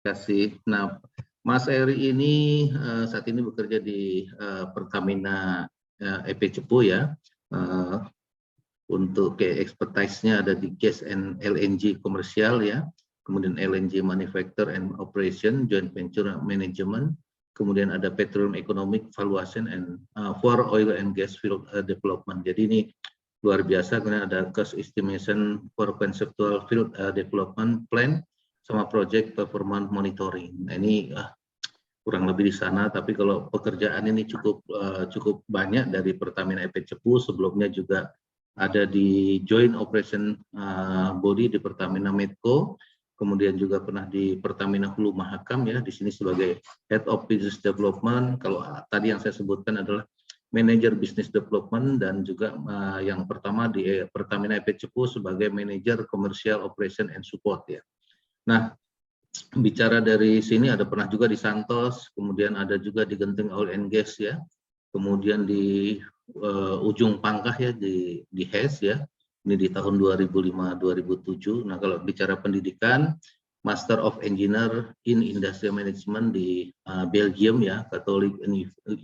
kasih. Nah, Mas Eri ini saat ini bekerja di Pertamina EP Cepu ya. Untuk expertise-nya ada di gas and LNG komersial ya, kemudian LNG manufacture and operation, joint venture management, kemudian ada petroleum economic valuation and for oil and gas field development. Jadi ini luar biasa, kemudian ada cost estimation for conceptual field development plan sama project performance monitoring. Nah ini kurang lebih di sana, tapi kalau pekerjaan ini cukup banyak dari Pertamina EP Cepu, sebelumnya juga ada di Joint Operation Body di Pertamina Medco, kemudian juga pernah di Pertamina Hulu Mahakam ya, di sini sebagai Head of Business Development. Kalau tadi yang saya sebutkan adalah Manager Business Development, dan juga yang pertama di Pertamina EP Cepu sebagai Manager Commercial Operation and Support ya. Nah, bicara dari sini ada pernah juga di Santos, kemudian ada juga di Genting Oil and Gas ya, kemudian di ujung pangkah ya di HES ya, ini di tahun 2005-2007. Nah kalau bicara pendidikan, Master of Engineer in Industrial Management di Belgium ya, Catholic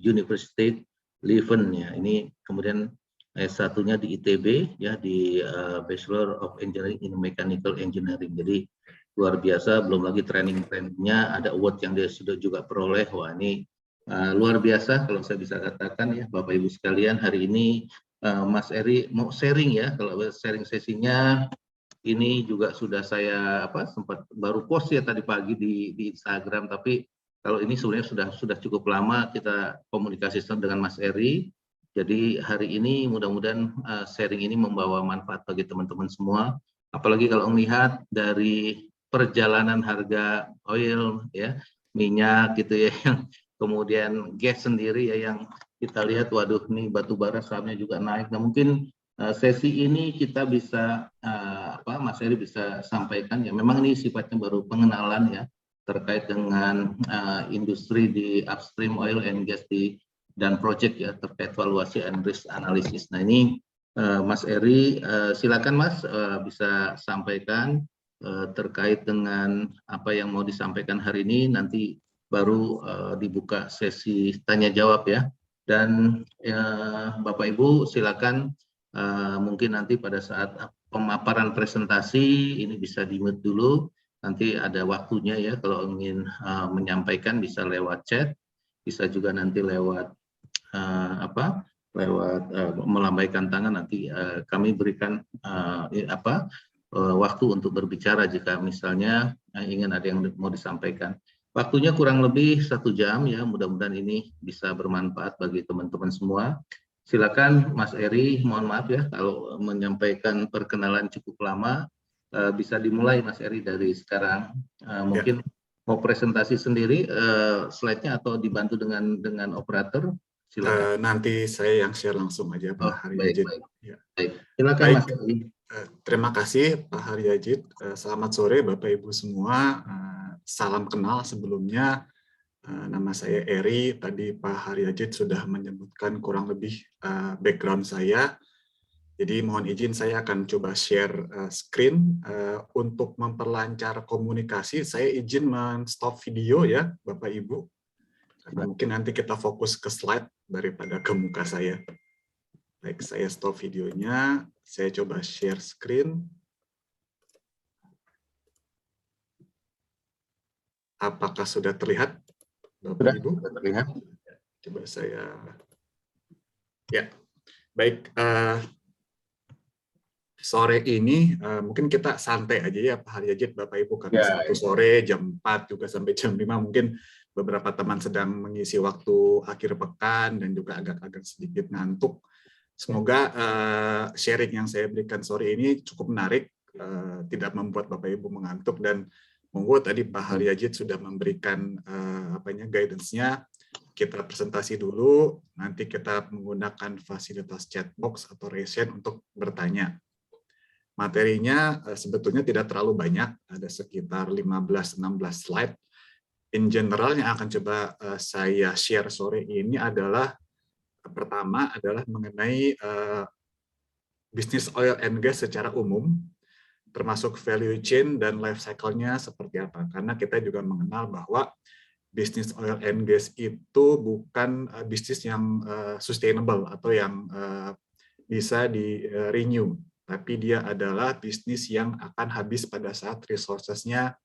University Leuven ya, ini kemudian S1-nya di ITB ya, di Bachelor of Engineering in Mechanical Engineering. Jadi luar biasa, belum lagi training-trainingnya, ada award yang dia sudah juga peroleh. Wah ini luar biasa kalau saya bisa katakan ya, Bapak Ibu sekalian. Hari ini Mas Eri mau sharing ya, kalau sharing sesinya ini juga sudah saya sempat baru post ya tadi pagi di Instagram, tapi kalau ini sebenarnya sudah cukup lama kita komunikasi dengan Mas Eri. Jadi hari ini mudah-mudahan sharing ini membawa manfaat bagi teman-teman semua, apalagi kalau melihat dari perjalanan harga oil ya, minyak gitu ya, kemudian gas sendiri ya yang kita lihat, waduh nih batu bara sahamnya juga naik. Nah mungkin sesi ini kita bisa Mas Eri bisa sampaikan ya, memang ini sifatnya baru pengenalan ya terkait dengan industri di upstream oil and gas dan project ya, terkait valuasi and risk analysis. Nah ini Mas Eri silakan Mas bisa sampaikan terkait dengan apa yang mau disampaikan hari ini, nanti baru dibuka sesi tanya jawab ya. Dan Bapak Ibu silakan mungkin nanti pada saat pemaparan presentasi ini bisa di-mute dulu, nanti ada waktunya ya, kalau ingin menyampaikan bisa lewat chat, bisa juga nanti lewat melambaikan tangan, nanti kami berikan waktu untuk berbicara jika misalnya ingin ada yang mau disampaikan. Waktunya kurang lebih 1 jam ya, mudah-mudahan ini bisa bermanfaat bagi teman-teman semua. Silakan Mas Eri, mohon maaf ya kalau menyampaikan perkenalan cukup lama, bisa dimulai Mas Eri dari sekarang. Mungkin mau presentasi sendiri slide-nya atau dibantu dengan operator, silakan. Nanti saya yang share langsung aja Pak Haryajid. Baik. Silakan Mas Eri. Terima kasih Pak Haryajid. Selamat sore Bapak Ibu semua. Salam kenal sebelumnya. Nama saya Eri. Tadi Pak Haryajid sudah menyebutkan kurang lebih background saya. Jadi mohon izin saya akan coba share screen untuk memperlancar komunikasi. Saya izin men-stop video ya Bapak Ibu. Karena mungkin nanti kita fokus ke slide daripada ke muka saya. Baik, saya stop videonya. Saya coba share screen. Apakah sudah terlihat, Bapak Ibu? Sudah terlihat. Coba saya. Ya, baik. Sore ini mungkin kita santai aja ya Pak Haryajid, Bapak Ibu, karena Sabtu sore jam 4 juga sampai jam 5 mungkin beberapa teman sedang mengisi waktu akhir pekan dan juga agak-agak sedikit ngantuk. Semoga sharing yang saya berikan sore ini cukup menarik, tidak membuat Bapak Ibu mengantuk, dan monggo tadi Pak Haryajid sudah memberikan guidance-nya. Kita presentasi dulu, nanti kita menggunakan fasilitas chat box atau raise hand untuk bertanya. Materinya sebetulnya tidak terlalu banyak, ada sekitar 15-16 slide. In general yang akan coba saya share sore ini adalah, pertama adalah mengenai bisnis oil and gas secara umum. termasuk value chain dan life cycle-nya seperti apa. Karena kita juga mengenal bahwa bisnis oil and gas itu bukan bisnis yang sustainable atau yang bisa di-renew, tapi dia adalah bisnis yang akan habis pada saat resources-nya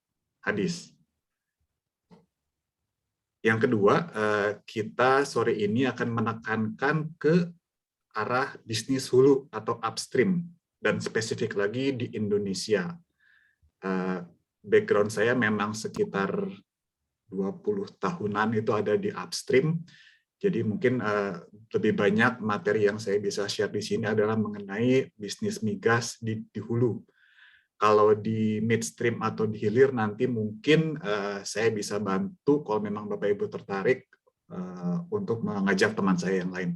habis. Yang kedua, kita sore ini akan menekankan ke arah bisnis hulu atau upstream, dan spesifik lagi di Indonesia. Background saya memang sekitar 20 tahunan itu ada di upstream, jadi mungkin lebih banyak materi yang saya bisa share di sini adalah mengenai bisnis migas di hulu. Kalau di midstream atau di hilir nanti mungkin saya bisa bantu kalau memang Bapak Ibu tertarik untuk mengajak teman saya yang lain.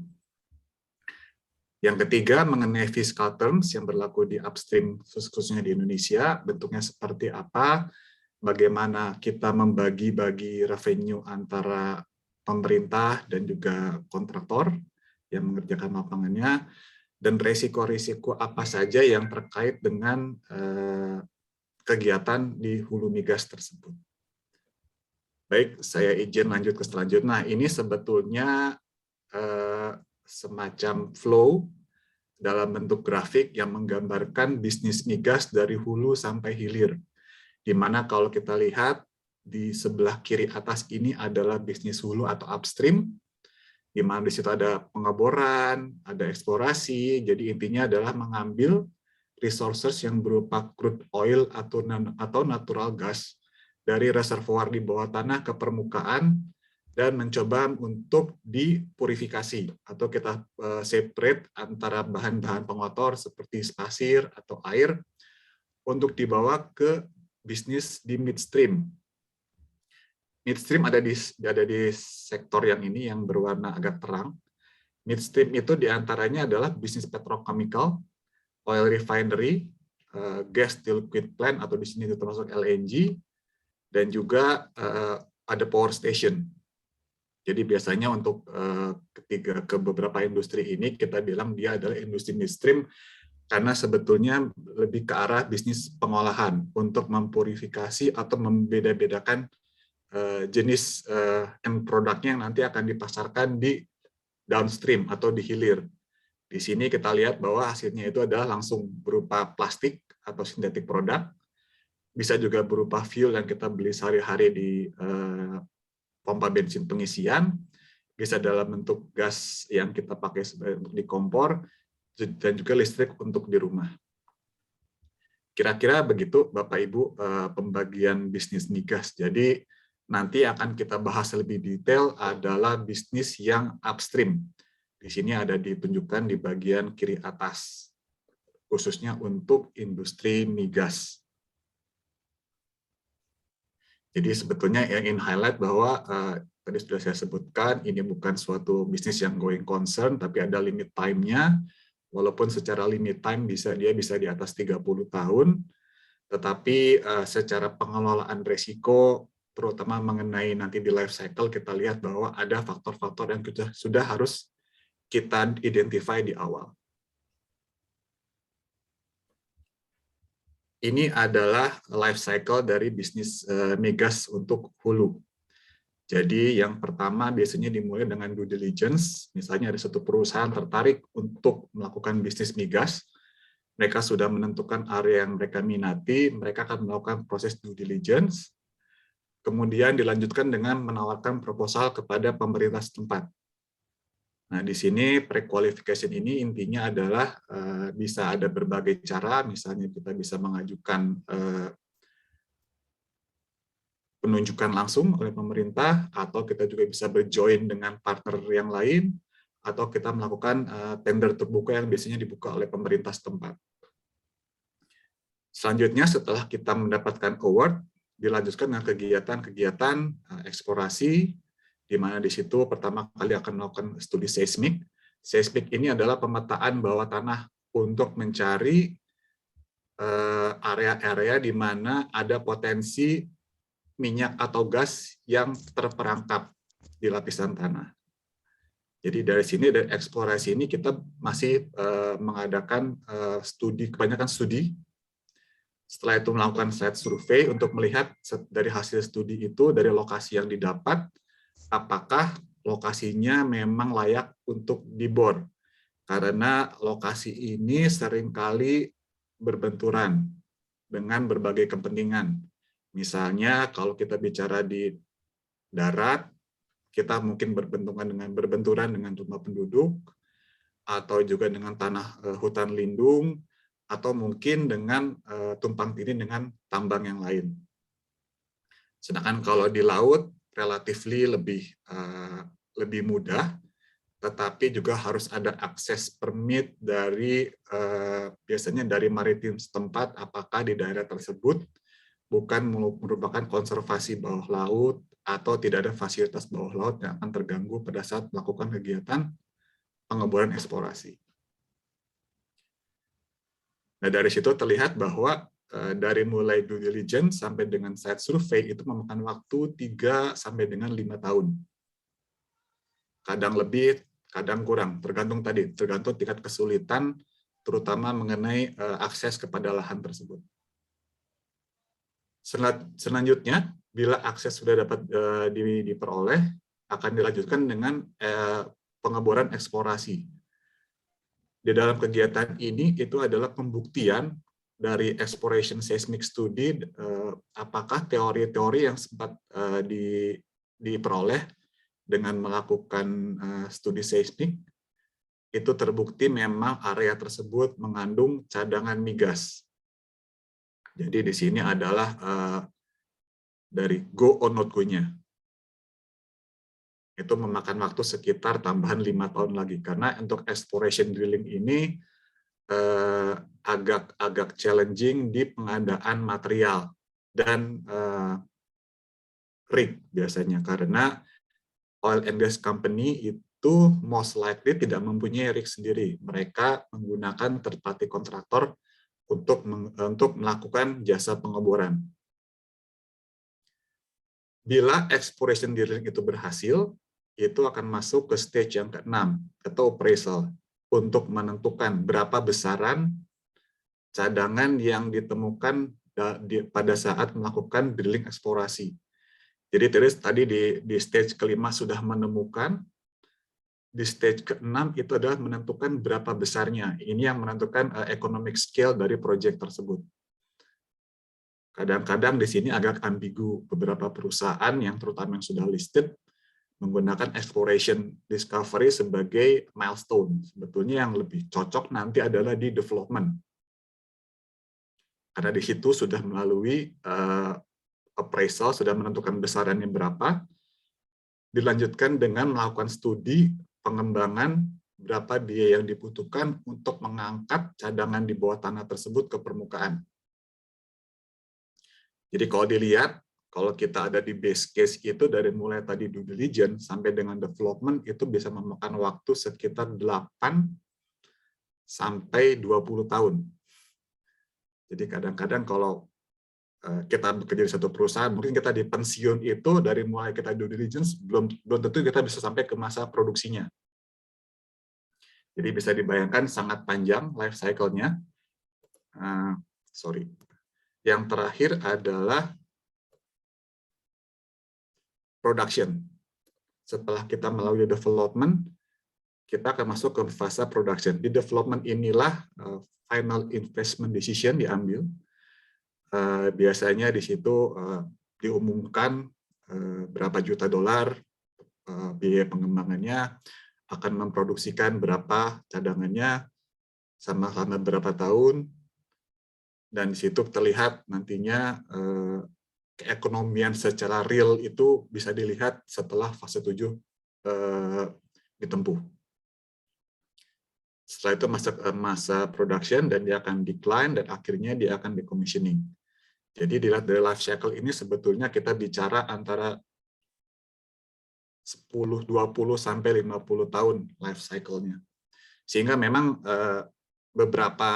Yang ketiga, mengenai fiscal terms yang berlaku di upstream, khususnya di Indonesia, bentuknya seperti apa, bagaimana kita membagi-bagi revenue antara pemerintah dan juga kontraktor yang mengerjakan lapangannya, dan risiko-risiko apa saja yang terkait dengan kegiatan di hulu migas tersebut. Baik, saya izin lanjut ke selanjutnya. Nah, ini sebetulnya semacam flow dalam bentuk grafik yang menggambarkan bisnis migas dari hulu sampai hilir. Di mana kalau kita lihat di sebelah kiri atas ini adalah bisnis hulu atau upstream, di mana di situ ada pengeboran, ada eksplorasi. Jadi intinya adalah mengambil resources yang berupa crude oil atau natural gas dari reservoir di bawah tanah ke permukaan dan mencoba untuk dipurifikasi atau kita separate antara bahan-bahan pengotor seperti pasir atau air untuk dibawa ke bisnis di midstream. Midstream ada di sektor yang ini yang berwarna agak terang. Midstream itu diantaranya adalah bisnis petrochemical, oil refinery, gas to liquid plant atau di sini itu termasuk LNG, dan juga ada power station. Jadi biasanya untuk ke beberapa industri ini kita bilang dia adalah industri midstream karena sebetulnya lebih ke arah bisnis pengolahan untuk mempurifikasi atau membeda-bedakan jenis end produknya yang nanti akan dipasarkan di downstream atau di hilir. Di sini kita lihat bahwa hasilnya itu adalah langsung berupa plastik atau sintetik produk, bisa juga berupa fuel yang kita beli sehari-hari di pompa bensin pengisian, bisa dalam bentuk gas yang kita pakai untuk di kompor, dan juga listrik untuk di rumah. Kira-kira begitu Bapak Ibu pembagian bisnis migas. Jadi nanti akan kita bahas lebih detail adalah bisnis yang upstream. Di sini ada ditunjukkan di bagian kiri atas, khususnya untuk industri migas. Jadi sebetulnya yang ingin highlight bahwa tadi sudah saya sebutkan, ini bukan suatu bisnis yang going concern, tapi ada limit time-nya. Walaupun secara limit time dia bisa di atas 30 tahun, tetapi secara pengelolaan risiko, terutama mengenai nanti di life cycle, kita lihat bahwa ada faktor-faktor yang sudah harus kita identify di awal. Ini adalah life cycle dari bisnis migas untuk hulu. Jadi yang pertama biasanya dimulai dengan due diligence. Misalnya ada satu perusahaan tertarik untuk melakukan bisnis migas. Mereka sudah menentukan area yang mereka minati, mereka akan melakukan proses due diligence. Kemudian dilanjutkan dengan menawarkan proposal kepada pemerintah setempat. Nah, di sini pre-qualification ini intinya adalah bisa ada berbagai cara, misalnya kita bisa mengajukan penunjukan langsung oleh pemerintah, atau kita juga bisa berjoin dengan partner yang lain, atau kita melakukan tender terbuka yang biasanya dibuka oleh pemerintah setempat. Selanjutnya, setelah kita mendapatkan award, dilanjutkan dengan kegiatan-kegiatan eksplorasi, di mana di situ pertama kali akan melakukan studi seismik. Seismik ini adalah pemetaan bawah tanah untuk mencari area-area di mana ada potensi minyak atau gas yang terperangkap di lapisan tanah. Jadi dari sini, dari eksplorasi ini kita masih mengadakan studi, kebanyakan studi. Setelah itu melakukan site survei untuk melihat dari hasil studi itu, dari lokasi yang didapat, apakah lokasinya memang layak untuk dibor. Karena lokasi ini seringkali berbenturan dengan berbagai kepentingan. Misalnya kalau kita bicara di darat, kita mungkin berbenturan dengan rumah penduduk, atau juga dengan tanah hutan lindung, atau mungkin dengan tumpang tindih dengan tambang yang lain. Sedangkan kalau di laut relatifly lebih mudah, tetapi juga harus ada akses permit dari biasanya dari maritim setempat, apakah di daerah tersebut bukan merupakan konservasi bawah laut atau tidak ada fasilitas bawah laut yang akan terganggu pada saat melakukan kegiatan pengeboran eksplorasi. Nah, dari situ terlihat bahwa dari mulai due diligence sampai dengan site survey itu memakan waktu 3 sampai dengan 5 tahun. Kadang lebih, kadang kurang, tergantung tingkat kesulitan, terutama mengenai akses kepada lahan tersebut. Selanjutnya, bila akses sudah dapat diperoleh, akan dilanjutkan dengan pengeboran eksplorasi. Di dalam kegiatan ini itu adalah pembuktian dari exploration seismic study, apakah teori-teori yang sempat diperoleh dengan melakukan studi seismik itu terbukti memang area tersebut mengandung cadangan migas. Jadi di sini adalah dari go or not go-nya. Itu memakan waktu sekitar tambahan 5 tahun lagi, karena untuk exploration drilling ini agak challenging di pengadaan material dan rig biasanya, karena oil and gas company itu most likely tidak mempunyai rig sendiri. Mereka menggunakan third party kontraktor untuk melakukan jasa pengeboran. Bila exploration drilling itu berhasil, itu akan masuk ke stage yang ke-6, atau appraisal, untuk menentukan berapa besaran cadangan yang ditemukan pada saat melakukan drilling eksplorasi. Jadi tadi di stage ke-5 sudah menemukan, di stage ke-6 itu adalah menentukan berapa besarnya. Ini yang menentukan economic scale dari proyek tersebut. Kadang-kadang di sini agak ambigu, beberapa perusahaan yang terutama yang sudah listed menggunakan exploration discovery sebagai milestone. Sebetulnya yang lebih cocok nanti adalah di development. Karena di situ sudah melalui appraisal, sudah menentukan besarannya berapa, dilanjutkan dengan melakukan studi pengembangan berapa biaya yang dibutuhkan untuk mengangkat cadangan di bawah tanah tersebut ke permukaan. Jadi kalau dilihat, kalau kita ada di base case itu dari mulai tadi due diligence sampai dengan development itu bisa memakan waktu sekitar 8 sampai 20 tahun. Jadi kadang-kadang kalau kita bekerja di satu perusahaan, mungkin kita di pensiun itu dari mulai kita due diligence belum tentu kita bisa sampai ke masa produksinya. Jadi bisa dibayangkan sangat panjang life cycle-nya. Yang terakhir adalah production. Setelah kita melalui development, kita akan masuk ke fase production. Di development inilah final investment decision diambil. Biasanya di situ diumumkan berapa juta dolar biaya pengembangannya, akan memproduksikan berapa cadangannya, selama berapa tahun, dan di situ terlihat nantinya keekonomian secara real itu bisa dilihat setelah fase 7 ditempuh. Setelah itu masuk masa production dan dia akan decline dan akhirnya dia akan decommissioning. Jadi dilihat dari life cycle ini sebetulnya kita bicara antara 10, 20 sampai 50 tahun life cycle-nya. Sehingga memang beberapa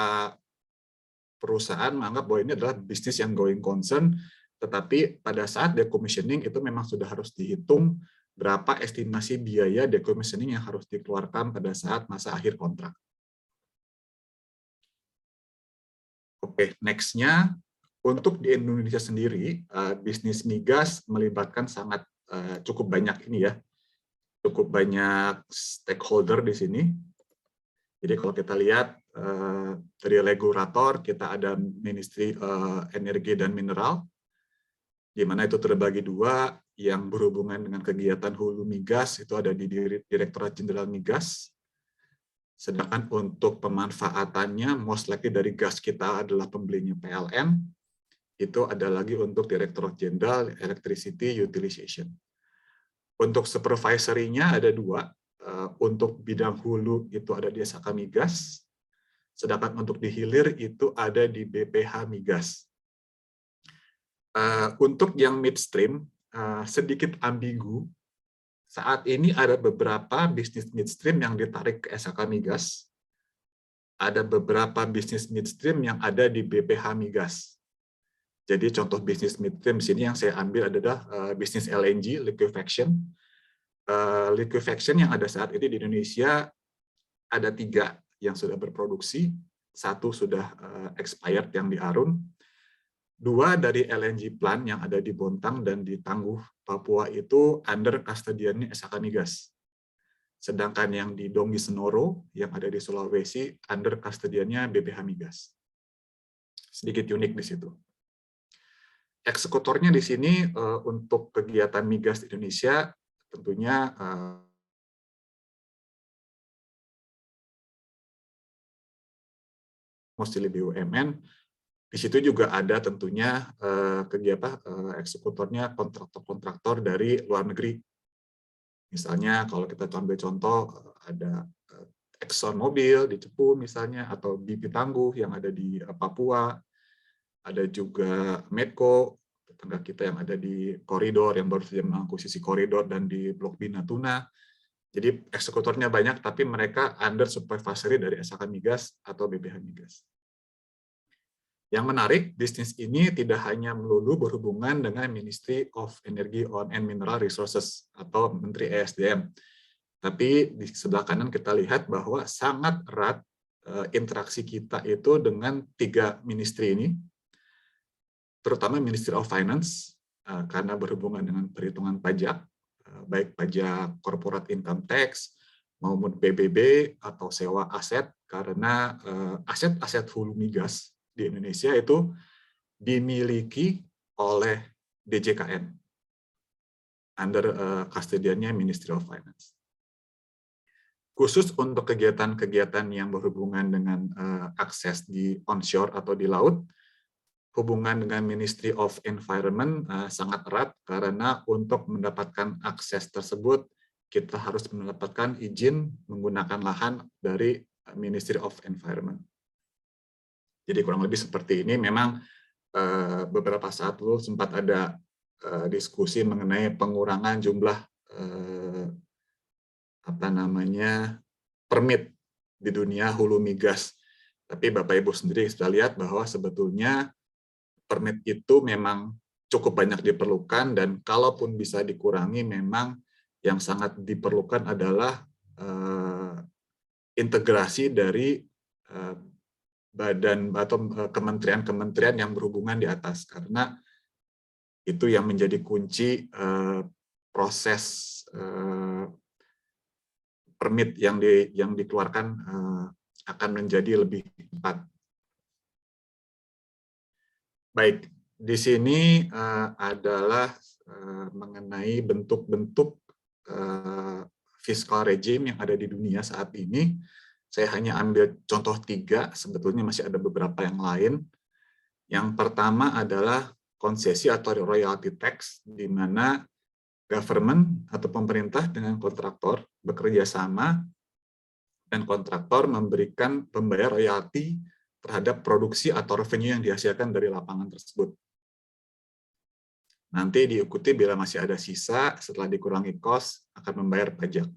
perusahaan menganggap bahwa ini adalah bisnis yang going concern, tetapi pada saat decommissioning itu memang sudah harus dihitung berapa estimasi biaya decommissioning yang harus dikeluarkan pada saat masa akhir kontrak. Oke, next-nya Untuk di Indonesia sendiri, bisnis migas melibatkan sangat cukup banyak ini ya, cukup banyak stakeholder di sini. Jadi kalau kita lihat dari regulator, kita ada Ministry Energi dan Mineral, di mana itu terbagi dua, yang berhubungan dengan kegiatan hulu migas itu ada di Direktorat Jenderal Migas. Sedangkan untuk pemanfaatannya, most likely dari gas kita adalah pembelinya PLN, itu ada lagi untuk Direktorat Jenderal Electricity Utilization. Untuk supervisory-nya ada dua, untuk bidang hulu itu ada di SK Migas, sedangkan untuk di hilir itu ada di BPH Migas. Untuk yang midstream, sedikit ambigu. Saat ini ada beberapa bisnis midstream yang ditarik ke SK Migas, ada beberapa bisnis midstream yang ada di BPH Migas. Jadi contoh bisnis midstream di sini yang saya ambil adalah bisnis LNG, liquefaction. Liquefaction yang ada saat ini di Indonesia ada 3 yang sudah berproduksi, 1 sudah expired yang di Arun, 2 dari LNG plant yang ada di Bontang dan di Tangguh, Papua itu under custodiannya SK Migas. Sedangkan yang di Donggi Senoro yang ada di Sulawesi under custodiannya BPH Migas. Sedikit unik di situ. Eksekutornya di sini untuk kegiatan migas di Indonesia tentunya mostly BUMN. Di situ juga ada tentunya kegiatan eksekutornya kontraktor-kontraktor dari luar negeri. Misalnya kalau kita ambil contoh ada Exxon Mobil di Cepu misalnya, atau BP Tangguh yang ada di Papua. Ada juga Medco, tetangga kita yang ada di Koridor, yang baru saja mengakuisisi Koridor dan di Blok B Natuna. Jadi eksekutornya banyak, tapi mereka under supervisory dari SK Migas atau BPH Migas. Yang menarik, bisnis ini tidak hanya melulu berhubungan dengan Ministry of Energy and Mineral Resources atau Menteri ESDM. Tapi di sebelah kanan kita lihat bahwa sangat erat interaksi kita itu dengan 3 ministry ini, terutama Ministry of Finance, karena berhubungan dengan perhitungan pajak, baik pajak corporate income tax, maupun PBB atau sewa aset, karena aset-aset hulu migas di Indonesia itu dimiliki oleh DJKN, under custodiannya Ministry of Finance. Khusus untuk kegiatan-kegiatan yang berhubungan dengan akses di onshore atau di laut, hubungan dengan Ministry of Environment sangat erat, karena untuk mendapatkan akses tersebut kita harus mendapatkan izin menggunakan lahan dari Ministry of Environment. Jadi kurang lebih seperti ini. Memang beberapa saat lalu sempat ada diskusi mengenai pengurangan jumlah permit di dunia hulu migas. Tapi Bapak Ibu sendiri sudah lihat bahwa sebetulnya permit itu memang cukup banyak diperlukan, dan kalaupun bisa dikurangi, memang yang sangat diperlukan adalah integrasi dari badan atau kementerian-kementerian yang berhubungan di atas, karena itu yang menjadi kunci proses permit yang dikeluarkan akan menjadi lebih cepat. Baik, di sini adalah mengenai bentuk-bentuk fiscal regime yang ada di dunia saat ini. Saya hanya ambil contoh 3, sebetulnya masih ada beberapa yang lain. Yang pertama adalah konsesi atau royalty tax, di mana government atau pemerintah dengan kontraktor bekerja sama, dan kontraktor memberikan pembayar royalti terhadap produksi atau revenue yang dihasilkan dari lapangan tersebut. Nanti diikuti bila masih ada sisa, setelah dikurangi cost, akan membayar pajak.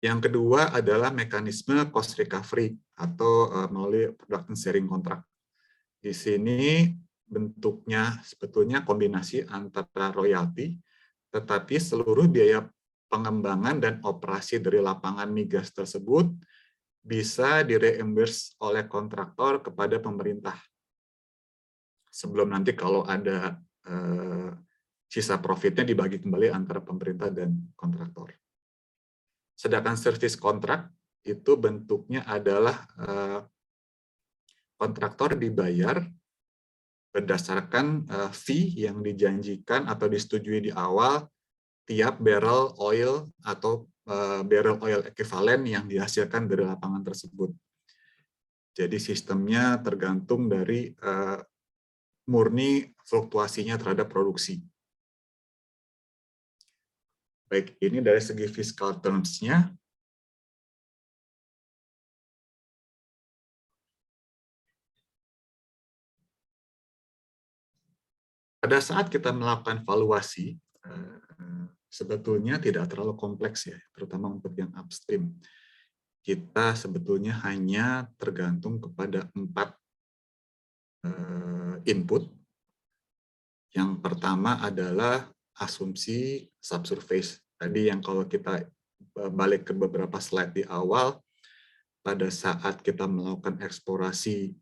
Yang kedua adalah mekanisme cost recovery atau melalui production sharing contract. Di sini bentuknya sebetulnya kombinasi antara royalti, tetapi seluruh biaya pengembangan dan operasi dari lapangan migas tersebut bisa direimburse oleh kontraktor kepada pemerintah. sebelum nanti kalau ada sisa profitnya dibagi kembali antara pemerintah dan kontraktor. Sedangkan service kontrak itu bentuknya adalah kontraktor dibayar berdasarkan fee yang dijanjikan atau disetujui di awal tiap barrel oil atau barrel oil ekuivalen yang dihasilkan dari lapangan tersebut. Jadi sistemnya tergantung dari murni fluktuasinya terhadap produksi. Baik, ini dari segi fiscal terms-nya. Pada saat kita melakukan valuasi, sebetulnya tidak terlalu kompleks ya, terutama untuk yang upstream. Kita sebetulnya hanya tergantung kepada 4 input. Yang pertama adalah asumsi subsurface. Tadi yang kalau kita balik ke beberapa slide di awal, pada saat kita melakukan eksplorasi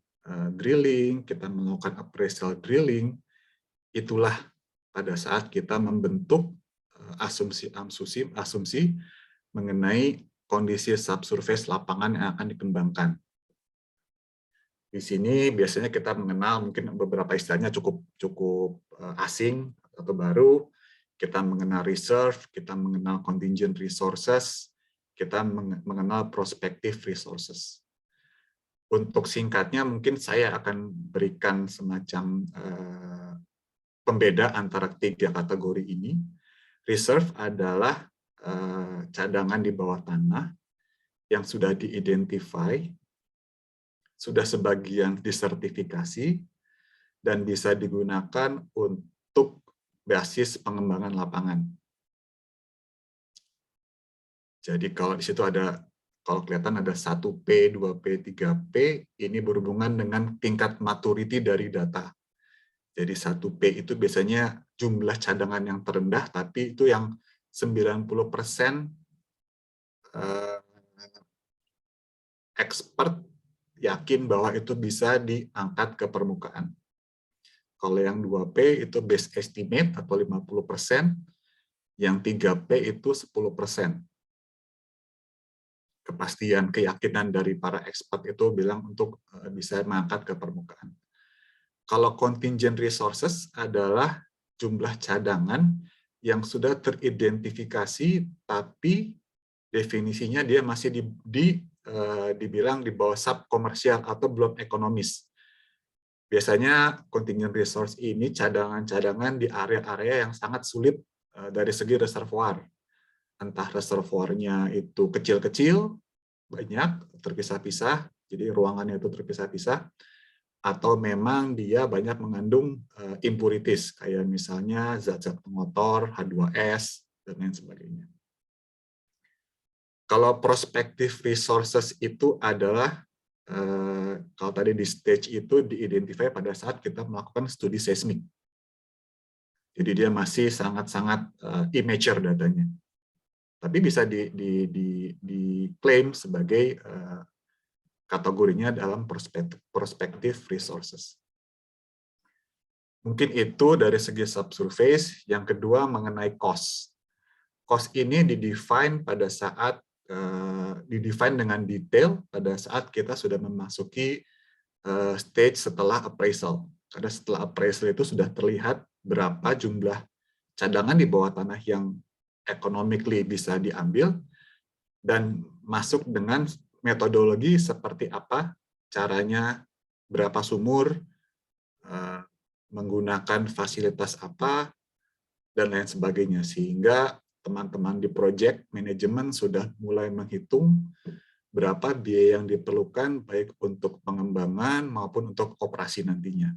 drilling, kita melakukan appraisal drilling, itulah pada saat kita membentuk asumsi mengenai kondisi subsurface lapangan yang akan dikembangkan. Di sini biasanya kita mengenal mungkin beberapa istilahnya cukup asing atau baru. Kita mengenal reserve, kita mengenal contingent resources, kita mengenal prospective resources. Untuk singkatnya mungkin saya akan berikan semacam pembeda antara 3 kategori ini. Reserve adalah cadangan di bawah tanah yang sudah diidentify, sudah sebagian disertifikasi, dan bisa digunakan untuk basis pengembangan lapangan. Jadi kalau di situ ada, kalau kelihatan ada 1P, 2P, 3P, ini berhubungan dengan tingkat maturity dari data. Jadi 1P itu biasanya jumlah cadangan yang terendah, tapi itu yang 90% expert yakin bahwa itu bisa diangkat ke permukaan. Kalau yang 2P itu best estimate atau 50%, yang 3P itu 10%. Kepastian, keyakinan dari para expert itu bilang untuk bisa mengangkat ke permukaan. Kalau contingent resources adalah jumlah cadangan yang sudah teridentifikasi, tapi definisinya dia masih dibilang di bawah sub komersial atau belum ekonomis. Biasanya contingent resource ini cadangan-cadangan di area-area yang sangat sulit dari segi reservoir. Entah reservoirnya itu kecil-kecil, banyak, terpisah-pisah, jadi ruangannya itu terpisah-pisah, atau memang dia banyak mengandung impurities, kayak misalnya zat-zat pengotor, H2S, dan lain sebagainya. Kalau prospective resources itu adalah, kalau tadi di stage itu diidentifikasi pada saat kita melakukan studi seismik. Jadi dia masih sangat-sangat immature datanya. Tapi bisa diklaim sebagai kategorinya dalam prospective resources. Mungkin itu dari segi subsurface. Yang kedua mengenai cost. Cost ini didefine pada saat dengan detail pada saat kita sudah memasuki stage setelah appraisal. Karena setelah appraisal itu sudah terlihat berapa jumlah cadangan di bawah tanah yang economically bisa diambil dan masuk dengan metodologi seperti apa caranya, berapa sumur, menggunakan fasilitas apa, dan lain sebagainya. Sehingga teman-teman di project manajemen sudah mulai menghitung berapa biaya yang diperlukan baik untuk pengembangan maupun untuk operasi nantinya.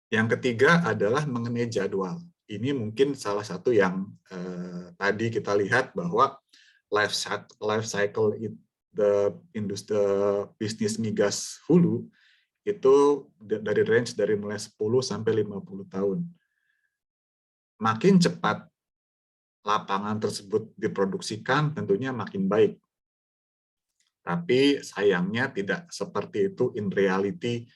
Yang ketiga adalah mengenai jadwal. Ini mungkin salah satu yang tadi kita lihat bahwa life cycle the bisnis migas hulu itu dari range dari mulai 10 sampai 50 tahun. Makin cepat lapangan tersebut diproduksikan, tentunya makin baik. Tapi sayangnya tidak seperti itu in reality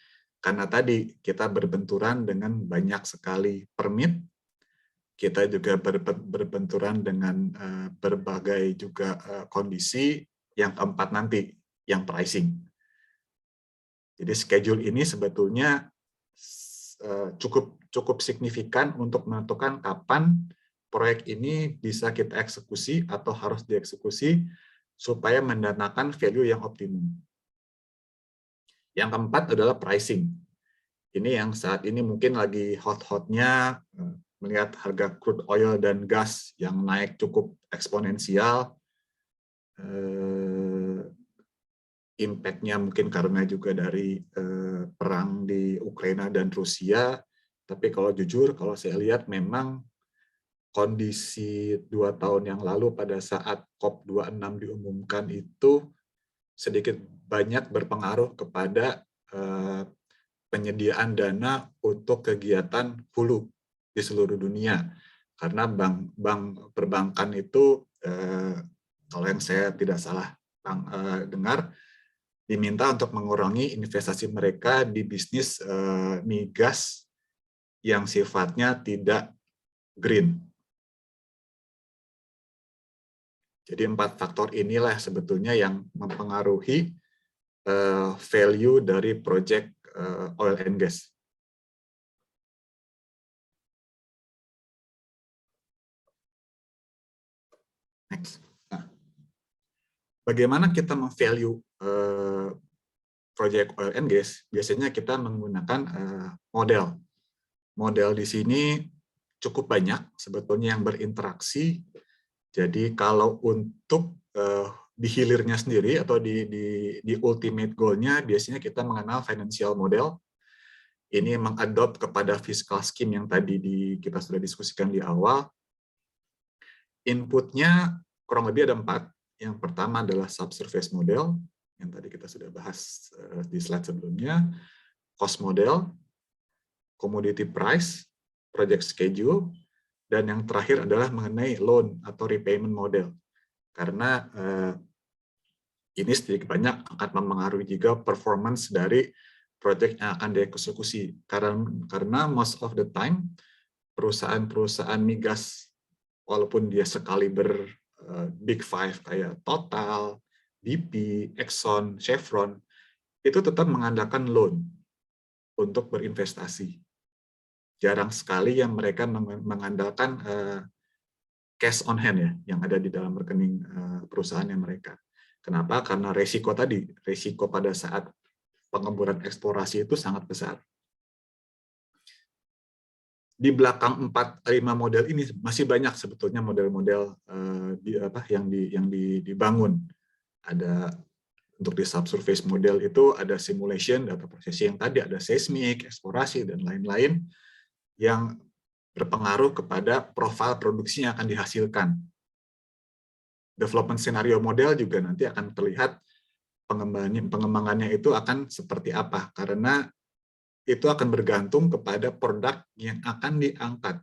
Karena tadi kita berbenturan dengan banyak sekali permit, kita juga berbenturan dengan berbagai juga kondisi. Yang keempat nanti, yang pricing. Jadi schedule ini sebetulnya cukup signifikan untuk menentukan kapan proyek ini bisa kita eksekusi atau harus dieksekusi supaya mendatangkan value yang optimum. Yang keempat adalah pricing. Ini yang saat ini mungkin lagi hot-hotnya, melihat harga crude oil dan gas yang naik cukup eksponensial. Impact-nya mungkin karena juga dari perang di Ukraina dan Rusia. Tapi kalau jujur, kalau saya lihat memang kondisi 2 tahun yang lalu pada saat COP26 diumumkan itu sedikit banyak berpengaruh kepada penyediaan dana untuk kegiatan hulu di seluruh dunia. Karena bank perbankan itu, kalau yang saya tidak salah dengar, diminta untuk mengurangi investasi mereka di bisnis migas yang sifatnya tidak green. Jadi 4 faktor inilah sebetulnya yang mempengaruhi value dari project oil and gas. Next. Nah, bagaimana kita memvalue project oil and gas? Biasanya kita menggunakan model. Model di sini cukup banyak sebetulnya yang berinteraksi. Jadi kalau untuk di hilirnya sendiri atau di ultimate goal-nya, biasanya kita mengenal financial model. Ini mengadopt kepada fiscal scheme yang tadi kita sudah diskusikan di awal. Inputnya kurang lebih ada 4. Yang pertama adalah subsurface model, yang tadi kita sudah bahas di slide sebelumnya, cost model, commodity price, project schedule, dan yang terakhir adalah mengenai loan atau repayment model. Karena ini sedikit banyak akan mempengaruhi juga performance dari proyek yang akan dieksekusi. Karena most of the time, perusahaan-perusahaan migas, walaupun dia sekaliber Big Five kayak Total, BP, Exxon, Chevron, itu tetap mengandalkan loan untuk berinvestasi. Jarang sekali yang mereka mengandalkan cash on hand ya, yang ada di dalam rekening perusahaannya mereka. Kenapa? Karena resiko tadi, resiko pada saat pengemburan eksplorasi itu sangat besar. Di belakang 4-5 model ini masih banyak sebetulnya model-model yang dibangun. Ada untuk di subsurface model itu ada simulation, data processing yang tadi, ada seismik, eksplorasi, dan lain-lain yang berpengaruh kepada profil produksi yang akan dihasilkan. Development scenario model juga nanti akan terlihat pengembangannya itu akan seperti apa, karena itu akan bergantung kepada produk yang akan diangkat.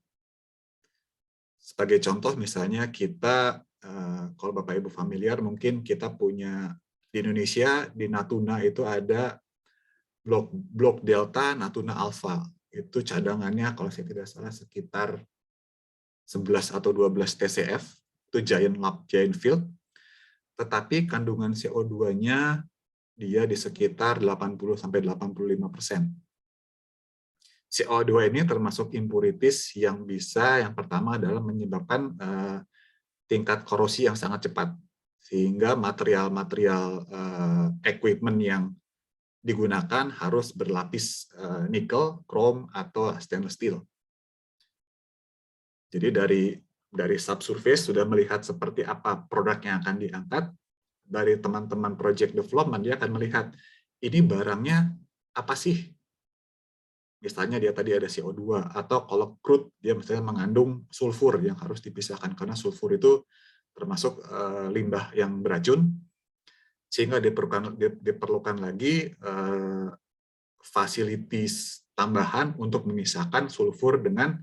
Sebagai contoh misalnya kita, kalau Bapak Ibu familiar, mungkin kita punya di Indonesia, di Natuna itu ada blok Delta, Natuna Alpha. Itu cadangannya kalau saya tidak salah sekitar 11 atau 12 TCF, itu giant field, tetapi kandungan CO2-nya dia di sekitar 80-85%. CO2 ini termasuk impurities yang bisa, yang pertama adalah menyebabkan tingkat korosi yang sangat cepat, sehingga material-material equipment yang digunakan harus berlapis nikel, chrome, atau stainless steel. Jadi dari subsurface sudah melihat seperti apa produk yang akan diangkat. Dari teman-teman project development, dia akan melihat ini barangnya apa sih. Misalnya dia tadi ada CO2, atau kalau crude dia misalnya mengandung sulfur yang harus dipisahkan, karena sulfur itu termasuk limbah yang beracun, sehingga diperlukan lagi fasilitas tambahan untuk memisahkan sulfur dengan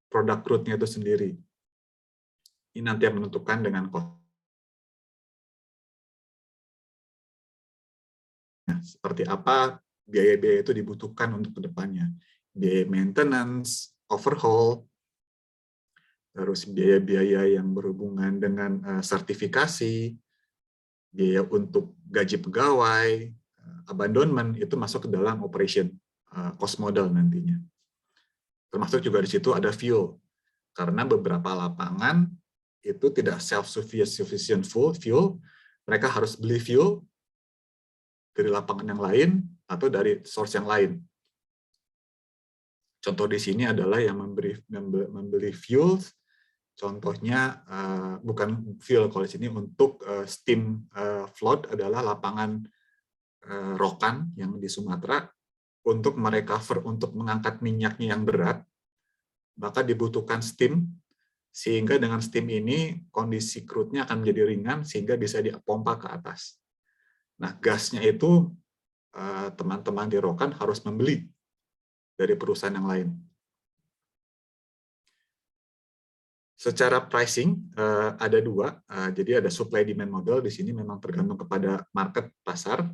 produk crude-nya itu sendiri. Ini nanti yang menentukan dengan cost. Seperti apa biaya-biaya itu dibutuhkan untuk kedepannya. Biaya maintenance, overhaul, terus biaya-biaya yang berhubungan dengan sertifikasi, biaya untuk gaji pegawai, abandonment, itu masuk ke dalam operation cost model nantinya. Termasuk juga di situ ada fuel, karena beberapa lapangan itu tidak self-sufficient fuel, mereka harus beli fuel dari lapangan yang lain atau dari source yang lain. Contoh di sini adalah yang membeli fuel, contohnya bukan fuel kalau di sini untuk steam float adalah lapangan Rokan yang di Sumatera. Untuk merecover, untuk mengangkat minyaknya yang berat, maka dibutuhkan steam, sehingga dengan steam ini kondisi crude-nya akan menjadi ringan sehingga bisa dipompa ke atas. Nah, gasnya itu teman-teman di Rokan harus membeli dari perusahaan yang lain. Secara pricing ada dua, jadi ada supply demand model di sini memang tergantung kepada market pasar,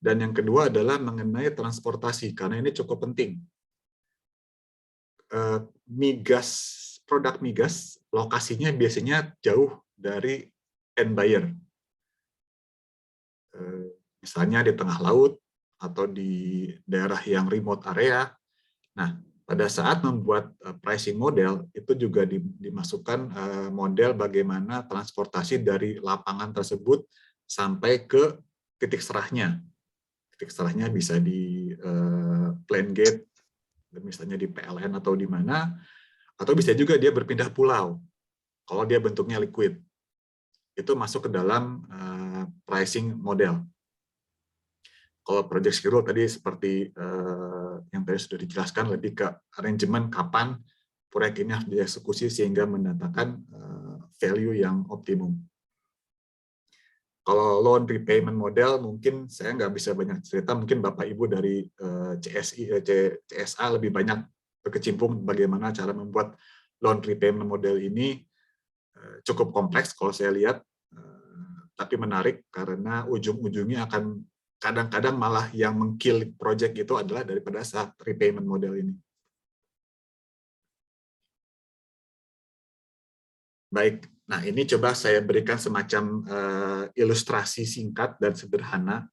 dan yang kedua adalah mengenai transportasi karena ini cukup penting. Migas, produk migas lokasinya biasanya jauh dari end buyer, misalnya di tengah laut atau di daerah yang remote area. Nah, pada saat membuat pricing model, itu juga dimasukkan model bagaimana transportasi dari lapangan tersebut sampai ke titik serahnya. Titik serahnya bisa di plant gate, misalnya di PLN atau di mana, atau bisa juga dia berpindah pulau, kalau dia bentuknya liquid. Itu masuk ke dalam pricing model. Kalau project schedule tadi seperti yang tadi sudah dijelaskan, lebih ke arrangement kapan proyek ini harus dieksekusi sehingga mendatangkan value yang optimum. Kalau loan repayment model mungkin saya nggak bisa banyak cerita, mungkin Bapak Ibu dari CSA lebih banyak berkecimpung bagaimana cara membuat loan repayment model ini. Cukup kompleks kalau saya lihat, tapi menarik karena ujung-ujungnya akan kadang-kadang malah yang meng-kill project itu adalah daripada saat repayment model ini. Baik, nah ini coba saya berikan semacam ilustrasi singkat dan sederhana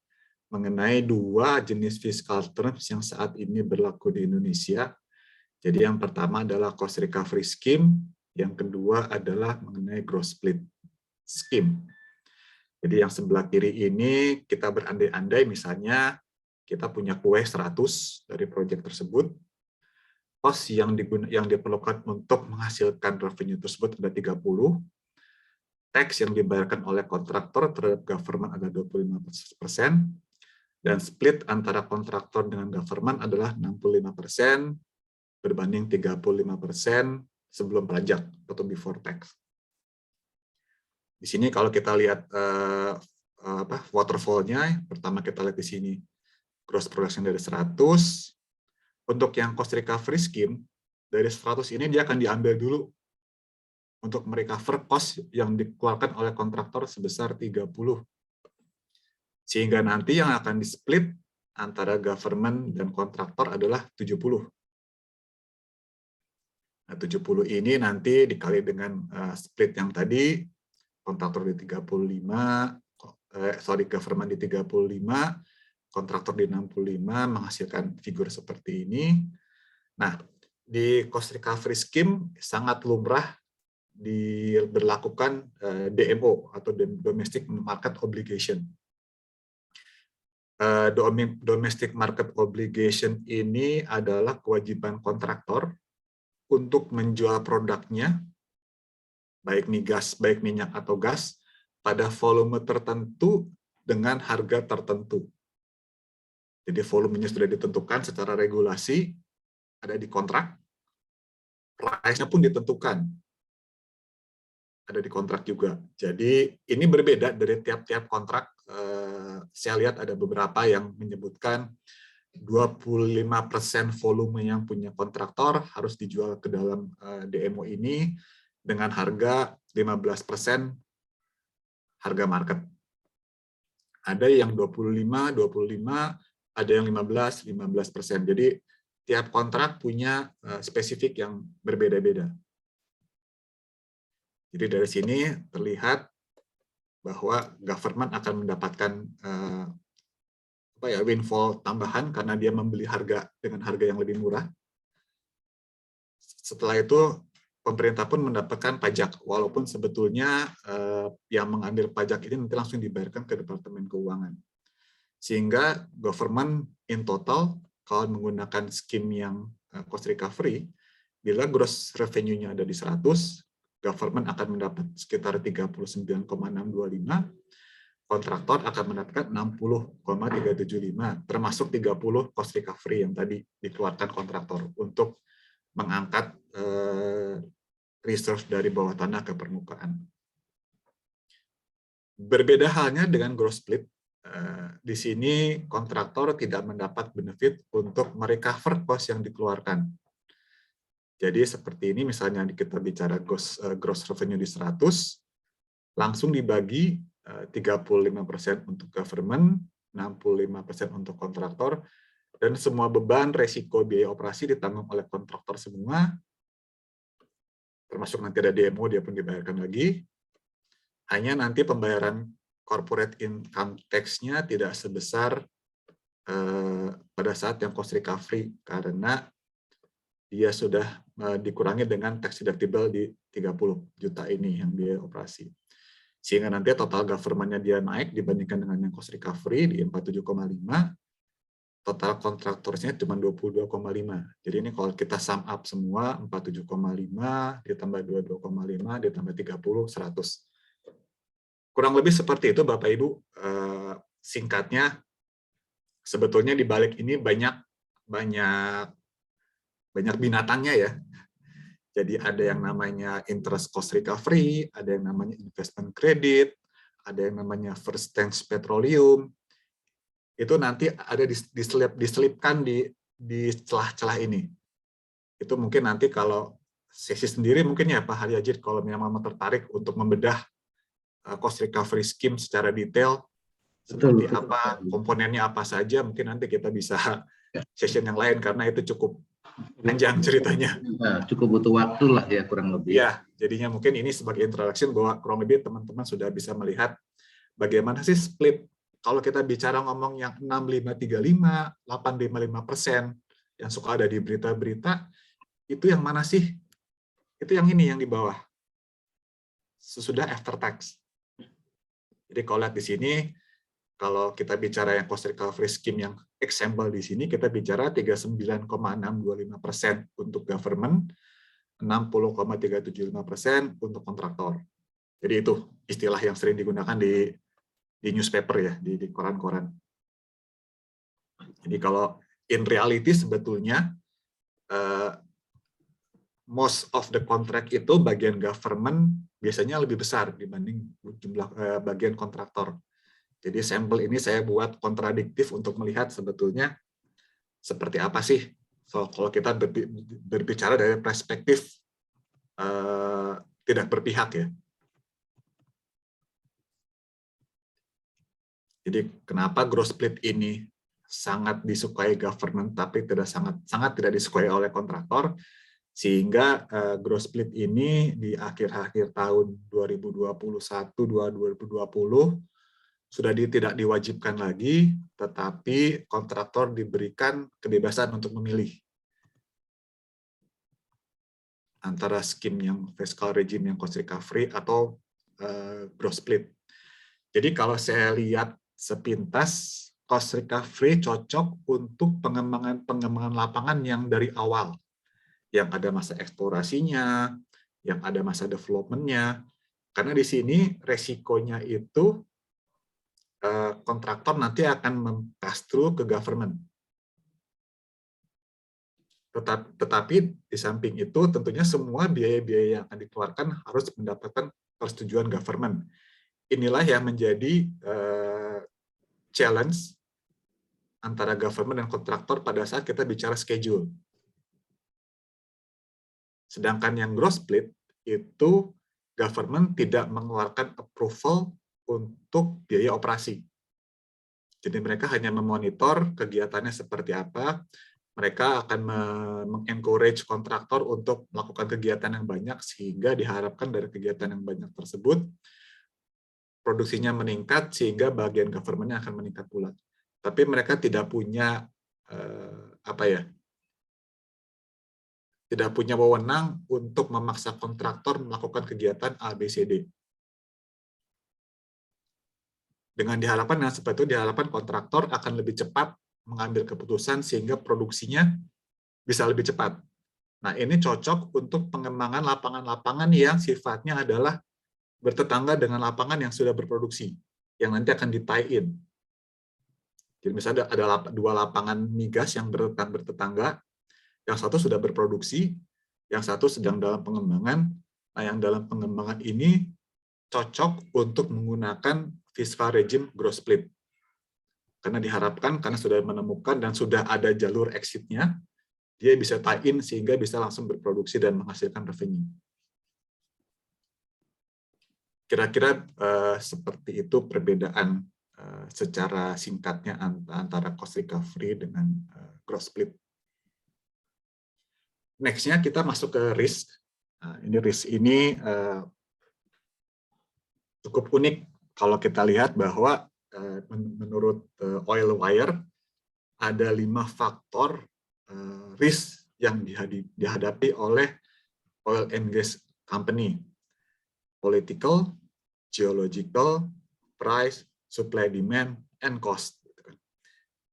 mengenai dua jenis fiscal terms yang saat ini berlaku di Indonesia. Jadi yang pertama adalah cost recovery scheme, yang kedua adalah mengenai gross split scheme. Jadi yang sebelah kiri ini kita berandai-andai misalnya kita punya kue 100 dari proyek tersebut, cost yang diperlukan untuk menghasilkan revenue tersebut ada 30, tax yang dibayarkan oleh kontraktor terhadap government ada 25%, dan split antara kontraktor dengan government adalah 65% berbanding 35% sebelum pajak atau before tax. Di sini kalau kita lihat waterfall-nya, pertama kita lihat di sini gross production dari 100. Untuk yang cost recovery scheme, dari 100 ini dia akan diambil dulu untuk merecover cost yang dikeluarkan oleh kontraktor sebesar 30. Sehingga nanti yang akan di-split antara government dan kontraktor adalah 70. Nah, 70 ini nanti dikali dengan split yang tadi, kontraktor di 35, government di 35, kontraktor di 65, menghasilkan figur seperti ini. Nah, di cost recovery scheme sangat lumrah diberlakukan DMO atau domestic market obligation. Domestic market obligation ini adalah kewajiban kontraktor untuk menjual produknya, baik migas, baik minyak atau gas, pada volume tertentu dengan harga tertentu. Jadi volumenya sudah ditentukan secara regulasi, ada di kontrak, price-nya pun ditentukan, ada di kontrak juga. Jadi ini berbeda dari tiap-tiap kontrak. Saya lihat ada beberapa yang menyebutkan 25% volume yang punya kontraktor harus dijual ke dalam DMO ini dengan harga 15% harga market. Ada yang 25, ada yang 15%. Jadi tiap kontrak punya spesifik yang berbeda-beda. Jadi dari sini terlihat bahwa government akan mendapatkan windfall tambahan karena dia membeli harga dengan harga yang lebih murah. Setelah itu pemerintah pun mendapatkan pajak, walaupun sebetulnya yang mengambil pajak ini nanti langsung dibayarkan ke Departemen Keuangan. Sehingga government in total, kalau menggunakan skim yang cost recovery, bila gross revenue-nya ada di 100, government akan mendapat sekitar 39,625, kontraktor akan mendapatkan 60,375, termasuk 30 cost recovery yang tadi dikeluarkan kontraktor untuk mengangkat reserve dari bawah tanah ke permukaan. Berbeda halnya dengan gross split, di sini kontraktor tidak mendapat benefit untuk merecover cost yang dikeluarkan. Jadi seperti ini, misalnya kita bicara gross revenue di 100, langsung dibagi 35% untuk government, 65% untuk kontraktor, dan semua beban resiko biaya operasi ditanggung oleh kontraktor semua, termasuk nanti ada demo, dia pun dibayarkan lagi. Hanya nanti pembayaran corporate income tax-nya tidak sebesar pada saat yang cost recovery, karena dia sudah dikurangi dengan tax deductible di 30 juta ini yang biaya operasi. Sehingga nanti total government-nya dia naik dibandingkan dengan yang cost recovery di 47,5, total kontraktornya cuma 22,5. Jadi ini kalau kita sum up semua, 47,5 ditambah 22,5 ditambah 30, 100. Kurang lebih seperti itu Bapak Ibu. Singkatnya, sebetulnya di balik ini banyak binatangnya ya. Jadi ada yang namanya interest cost recovery, ada yang namanya investment credit, ada yang namanya first tense petroleum. Itu nanti ada diselipkan di celah-celah ini. Itu mungkin nanti kalau sesi sendiri mungkin ya Pak Haryajid, kalau memang tertarik untuk membedah cost recovery scheme secara detail, seperti apa, komponennya apa saja, mungkin nanti kita bisa session yang lain, karena itu cukup panjang ceritanya. Nah, cukup butuh waktu lah ya kurang lebih. Ya, jadinya mungkin ini sebagai introduction bahwa kurang lebih teman-teman sudah bisa melihat bagaimana sih split. Kalau kita bicara ngomong yang 6535, 855%, yang suka ada di berita-berita, itu yang mana sih? Itu yang ini, yang di bawah. Sesudah after tax. Jadi kalau lihat di sini, kalau kita bicara yang cost recovery scheme yang example di sini, kita bicara 39,625% untuk government, 60,375% untuk kontraktor. Jadi itu istilah yang sering digunakan di newspaper ya, di koran-koran. Jadi kalau in reality sebetulnya most of the contract itu bagian government biasanya lebih besar dibanding jumlah bagian kontraktor. Jadi sampel ini saya buat kontradiktif untuk melihat sebetulnya seperti apa sih. So, kalau kita berbicara dari perspektif tidak berpihak ya. Jadi kenapa gross split ini sangat disukai government tapi sangat tidak disukai oleh kontraktor, sehingga gross split ini di akhir-akhir tahun 2021-2020 sudah tidak diwajibkan lagi, tetapi kontraktor diberikan kebebasan untuk memilih antara skim yang fiscal regime yang cost recovery atau gross split. Jadi kalau saya lihat sepintas, cost recovery cocok untuk pengembangan lapangan yang dari awal, yang ada masa eksplorasinya, yang ada masa development-nya. Karena di sini resikonya itu kontraktor nanti akan mem-pass through ke government. Tetapi di samping itu tentunya semua biaya-biaya yang akan dikeluarkan harus mendapatkan persetujuan government. Inilah yang menjadi challenge antara government dan kontraktor pada saat kita bicara schedule. Sedangkan yang gross split itu government tidak mengeluarkan approval untuk biaya operasi. Jadi mereka hanya memonitor kegiatannya seperti apa. Mereka akan mengencourage kontraktor untuk melakukan kegiatan yang banyak, sehingga diharapkan dari kegiatan yang banyak tersebut produksinya meningkat, sehingga bagian government-nya akan meningkat pula. Tapi mereka tidak punya tidak punya wewenang untuk memaksa kontraktor melakukan kegiatan A, B, C, D. Dengan seperti itu diharapkan kontraktor akan lebih cepat mengambil keputusan sehingga produksinya bisa lebih cepat. Nah, ini cocok untuk pengembangan lapangan-lapangan yang sifatnya adalah bertetangga dengan lapangan yang sudah berproduksi, yang nanti akan di-tie-in. Jadi misalnya ada 2 lapangan migas yang bertetangga, yang satu sudah berproduksi, yang satu sedang dalam pengembangan. Nah, yang dalam pengembangan ini cocok untuk menggunakan fiscal regime gross split. Karena diharapkan, karena sudah menemukan dan sudah ada jalur exit-nya, dia bisa tie-in sehingga bisa langsung berproduksi dan menghasilkan revenue. Kira-kira seperti itu perbedaan secara singkatnya antara cost recovery dengan gross split. Next-nya kita masuk ke risk. Nah, ini risk ini cukup unik kalau kita lihat bahwa menurut Oil Wire ada 5 faktor risk yang dihadapi oleh oil and gas company. Political, geological, price, supply demand, and cost.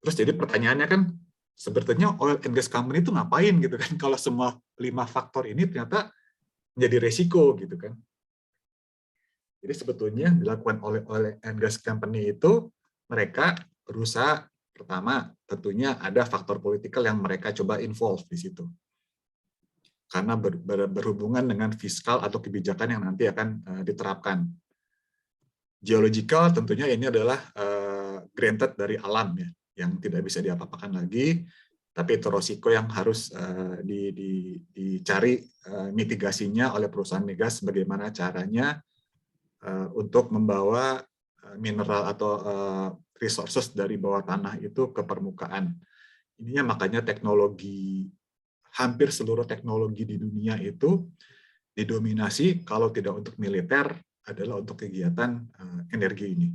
Terus jadi pertanyaannya kan, sebetulnya oil and gas company itu ngapain gitu kan, kalau semua 5 faktor ini ternyata menjadi resiko gitu kan. Jadi sebetulnya dilakukan oleh oil and gas company itu, mereka berusaha, pertama tentunya ada faktor politikal yang mereka coba involve di situ. Karena berhubungan dengan fiskal atau kebijakan yang nanti akan diterapkan. Geological tentunya ini adalah granted dari alam ya, yang tidak bisa diapa-apakan lagi, tapi itu risiko yang harus dicari mitigasinya oleh perusahaan migas, bagaimana caranya untuk membawa mineral atau resources dari bawah tanah itu ke permukaan. Ininya makanya hampir seluruh teknologi di dunia itu didominasi kalau tidak untuk militer adalah untuk kegiatan energi ini.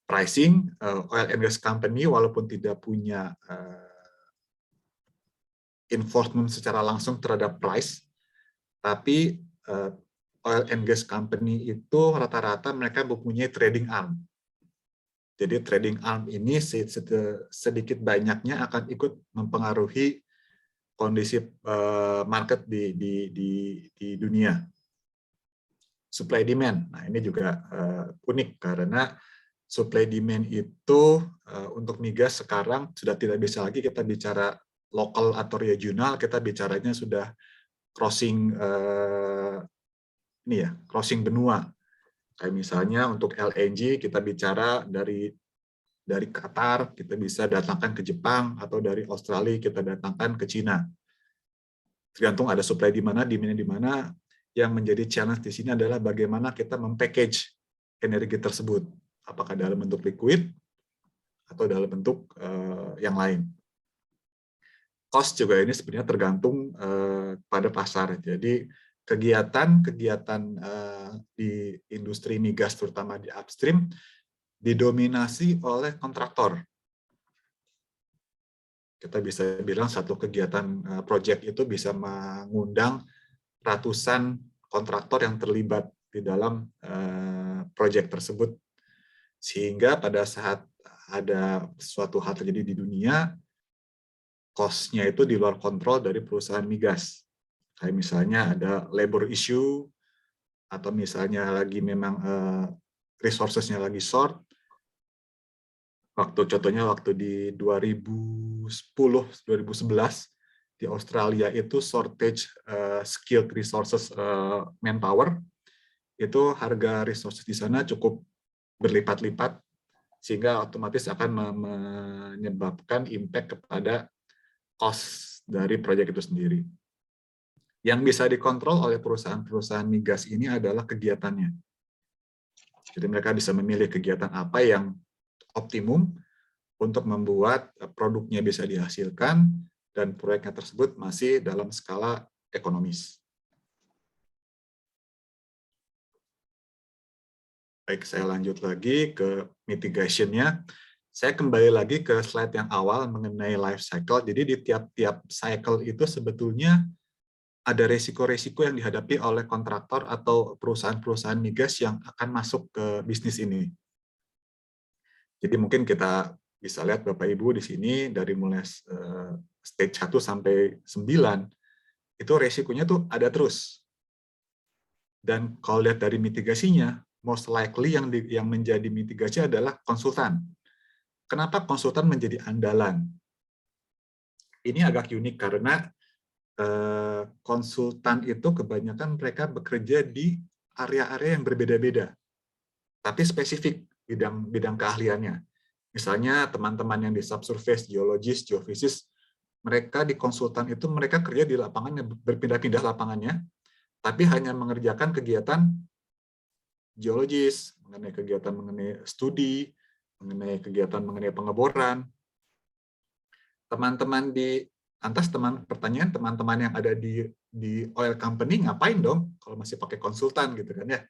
Pricing, oil and gas company walaupun tidak punya enforcement secara langsung terhadap price, tapi oil and gas company itu rata-rata mereka mempunyai trading arm. Jadi trading arm ini sedikit banyaknya akan ikut mempengaruhi kondisi market di dunia. Supply demand, nah ini juga unik karena supply demand itu untuk migas sekarang sudah tidak bisa lagi kita bicara lokal atau regional, kita bicaranya sudah crossing crossing benua. Kayak misalnya untuk LNG kita bicara dari Qatar kita bisa datangkan ke Jepang, atau dari Australia kita datangkan ke Cina. Tergantung ada supply di mana, demand di mana. Yang menjadi challenge di sini adalah bagaimana kita mempackage energi tersebut, apakah dalam bentuk liquid atau dalam bentuk yang lain. Cost juga ini sebenarnya tergantung pada pasar. Jadi kegiatan di industri migas terutama di upstream didominasi oleh kontraktor. Kita bisa bilang satu kegiatan proyek itu bisa mengundang ratusan kontraktor yang terlibat di dalam proyek tersebut. Sehingga pada saat ada suatu hal terjadi di dunia, cost-nya itu di luar kontrol dari perusahaan migas. Kayak misalnya ada labor issue, atau misalnya lagi memang resources-nya lagi short. Contohnya waktu di 2010-2011 di Australia itu shortage skilled resources manpower, itu harga resources di sana cukup berlipat-lipat, sehingga otomatis akan menyebabkan impact kepada cost dari proyek itu sendiri. Yang bisa dikontrol oleh perusahaan-perusahaan migas ini adalah kegiatannya. Jadi mereka bisa memilih kegiatan apa yang optimum untuk membuat produknya bisa dihasilkan dan proyeknya tersebut masih dalam skala ekonomis. Baik, saya lanjut lagi ke mitigation-nya. Saya kembali lagi ke slide yang awal mengenai life cycle. Jadi di tiap-tiap cycle itu sebetulnya ada resiko-resiko yang dihadapi oleh kontraktor atau perusahaan-perusahaan migas yang akan masuk ke bisnis ini. Jadi mungkin kita bisa lihat Bapak Ibu di sini dari mulai stage 1 sampai 9 itu resikonya tuh ada terus. Dan kalau lihat dari mitigasinya, most likely yang menjadi mitigasi adalah konsultan. Kenapa konsultan menjadi andalan? Ini agak unik karena konsultan itu kebanyakan mereka bekerja di area-area yang berbeda-beda, tapi spesifik bidang keahliannya. Misalnya teman-teman yang di subsurface, geologis, geofisis, mereka di konsultan itu mereka kerja di lapangan yang berpindah-pindah lapangannya, tapi hanya mengerjakan kegiatan geologis, mengenai kegiatan mengenai studi, mengenai kegiatan mengenai pengeboran. Teman-teman di lantas pertanyaan teman-teman yang ada di oil company ngapain dong kalau masih pakai konsultan gitu kan ya?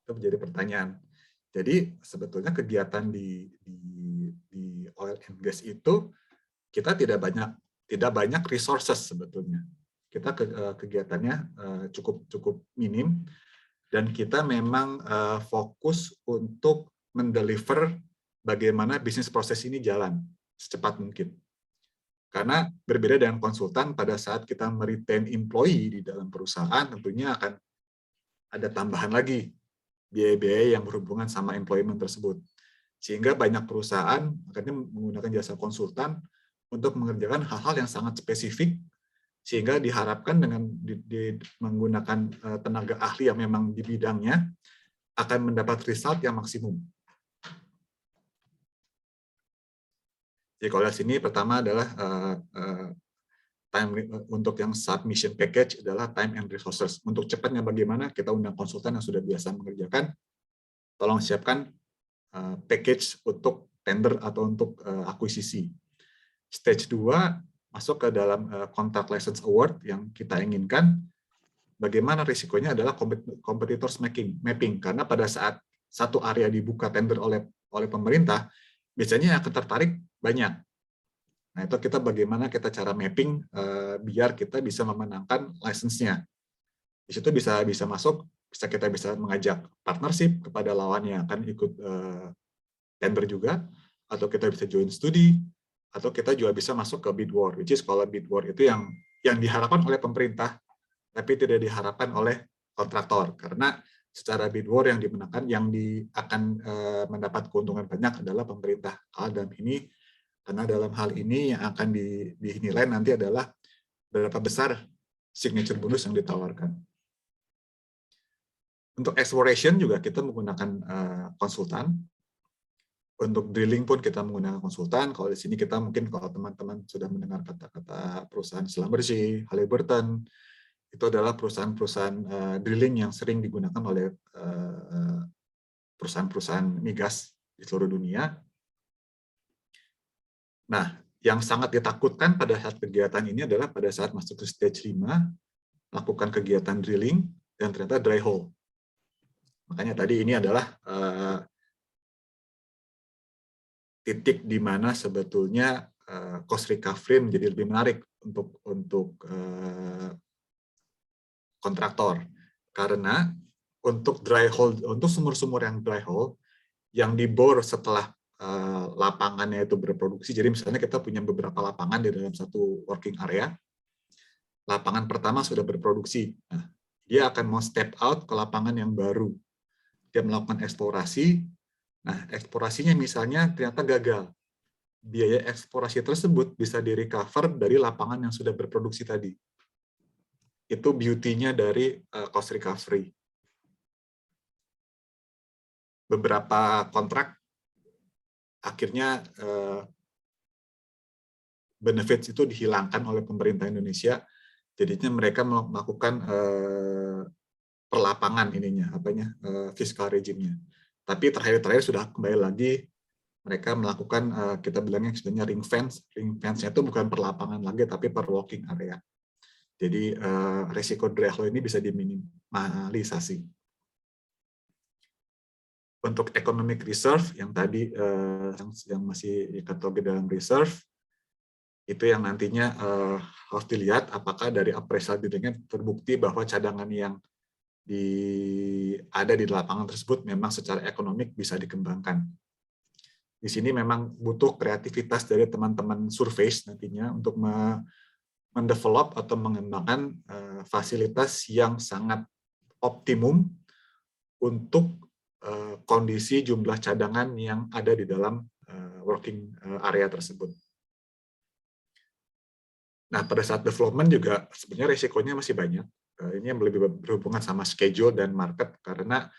Itu menjadi pertanyaan. Jadi sebetulnya kegiatan di oil and gas itu kita tidak banyak resources sebetulnya. Kita kegiatannya cukup minim dan kita memang fokus untuk mendeliver bagaimana bisnis proses ini jalan secepat mungkin. Karena berbeda dengan konsultan, pada saat kita meretain employee di dalam perusahaan, tentunya akan ada tambahan lagi biaya-biaya yang berhubungan sama employment tersebut. Sehingga banyak perusahaan akhirnya menggunakan jasa konsultan untuk mengerjakan hal-hal yang sangat spesifik, sehingga diharapkan dengan menggunakan tenaga ahli yang memang di bidangnya, akan mendapat result yang maksimum. Jadi kalau di sini pertama adalah time untuk yang submission package adalah time and resources. Untuk cepatnya bagaimana kita undang konsultan yang sudah biasa mengerjakan, tolong siapkan package untuk tender atau untuk akuisisi. Stage 2 masuk ke dalam contract license award yang kita inginkan. Bagaimana risikonya adalah competitors mapping, karena pada saat satu area dibuka tender oleh pemerintah, biasanya yang akan tertarik banyak. Nah, itu kita bagaimana kita cara mapping biar kita bisa memenangkan license-nya. Di situ bisa masuk, kita bisa mengajak partnership kepada lawan yang akan ikut tender juga, atau kita bisa join studi, atau kita juga bisa masuk ke bid war, which is kalau bid war itu yang diharapkan oleh pemerintah, tapi tidak diharapkan oleh kontraktor, karena secara bid war yang dimenangkan, yang akan mendapat keuntungan banyak adalah pemerintah. Karena dalam hal ini yang akan dinilai nanti adalah berapa besar signature bonus yang ditawarkan. Untuk exploration juga kita menggunakan konsultan. Untuk drilling pun kita menggunakan konsultan. Kalau di sini kita mungkin kalau teman-teman sudah mendengar kata-kata perusahaan Schlumberger, Halliburton, itu adalah perusahaan-perusahaan drilling yang sering digunakan oleh perusahaan-perusahaan migas di seluruh dunia. Nah, yang sangat ditakutkan pada saat kegiatan ini adalah pada saat masuk ke stage 5, lakukan kegiatan drilling, dan ternyata dry hole. Makanya tadi ini adalah titik di mana sebetulnya cost recovery menjadi lebih menarik untuk kontraktor. Karena untuk dry hole, untuk sumur-sumur yang dry hole, yang dibor setelah lapangannya itu berproduksi, jadi misalnya kita punya beberapa lapangan di dalam satu working area, lapangan pertama sudah berproduksi, nah, dia akan mau step out ke lapangan yang baru, dia melakukan eksplorasi, nah eksplorasinya misalnya ternyata gagal, biaya eksplorasi tersebut bisa di-recover dari lapangan yang sudah berproduksi tadi. Itu beauty-nya dari cost recovery. Beberapa kontrak akhirnya benefits itu dihilangkan oleh pemerintah Indonesia, jadinya mereka melakukan perlapangan fiscal regime-nya. Tapi terakhir sudah kembali lagi mereka melakukan kita bilangnya sebenarnya ring fence. Ring fence-nya itu bukan per lapangan lagi, tapi per walking area. Jadi risiko dry flow ini bisa diminimalisasi. Untuk economic reserve yang tadi yang masih dikategorikan dalam reserve, itu yang nantinya harus dilihat apakah dari appraisal bidding-nya terbukti bahwa cadangan yang ada di lapangan tersebut memang secara ekonomik bisa dikembangkan. Di sini memang butuh kreativitas dari teman-teman surveys nantinya untuk mendevelop atau mengembangkan fasilitas yang sangat optimum untuk kondisi jumlah cadangan yang ada di dalam working area tersebut. Nah, pada saat development juga sebenarnya risikonya masih banyak. Ini yang lebih berhubungan sama schedule dan market, karena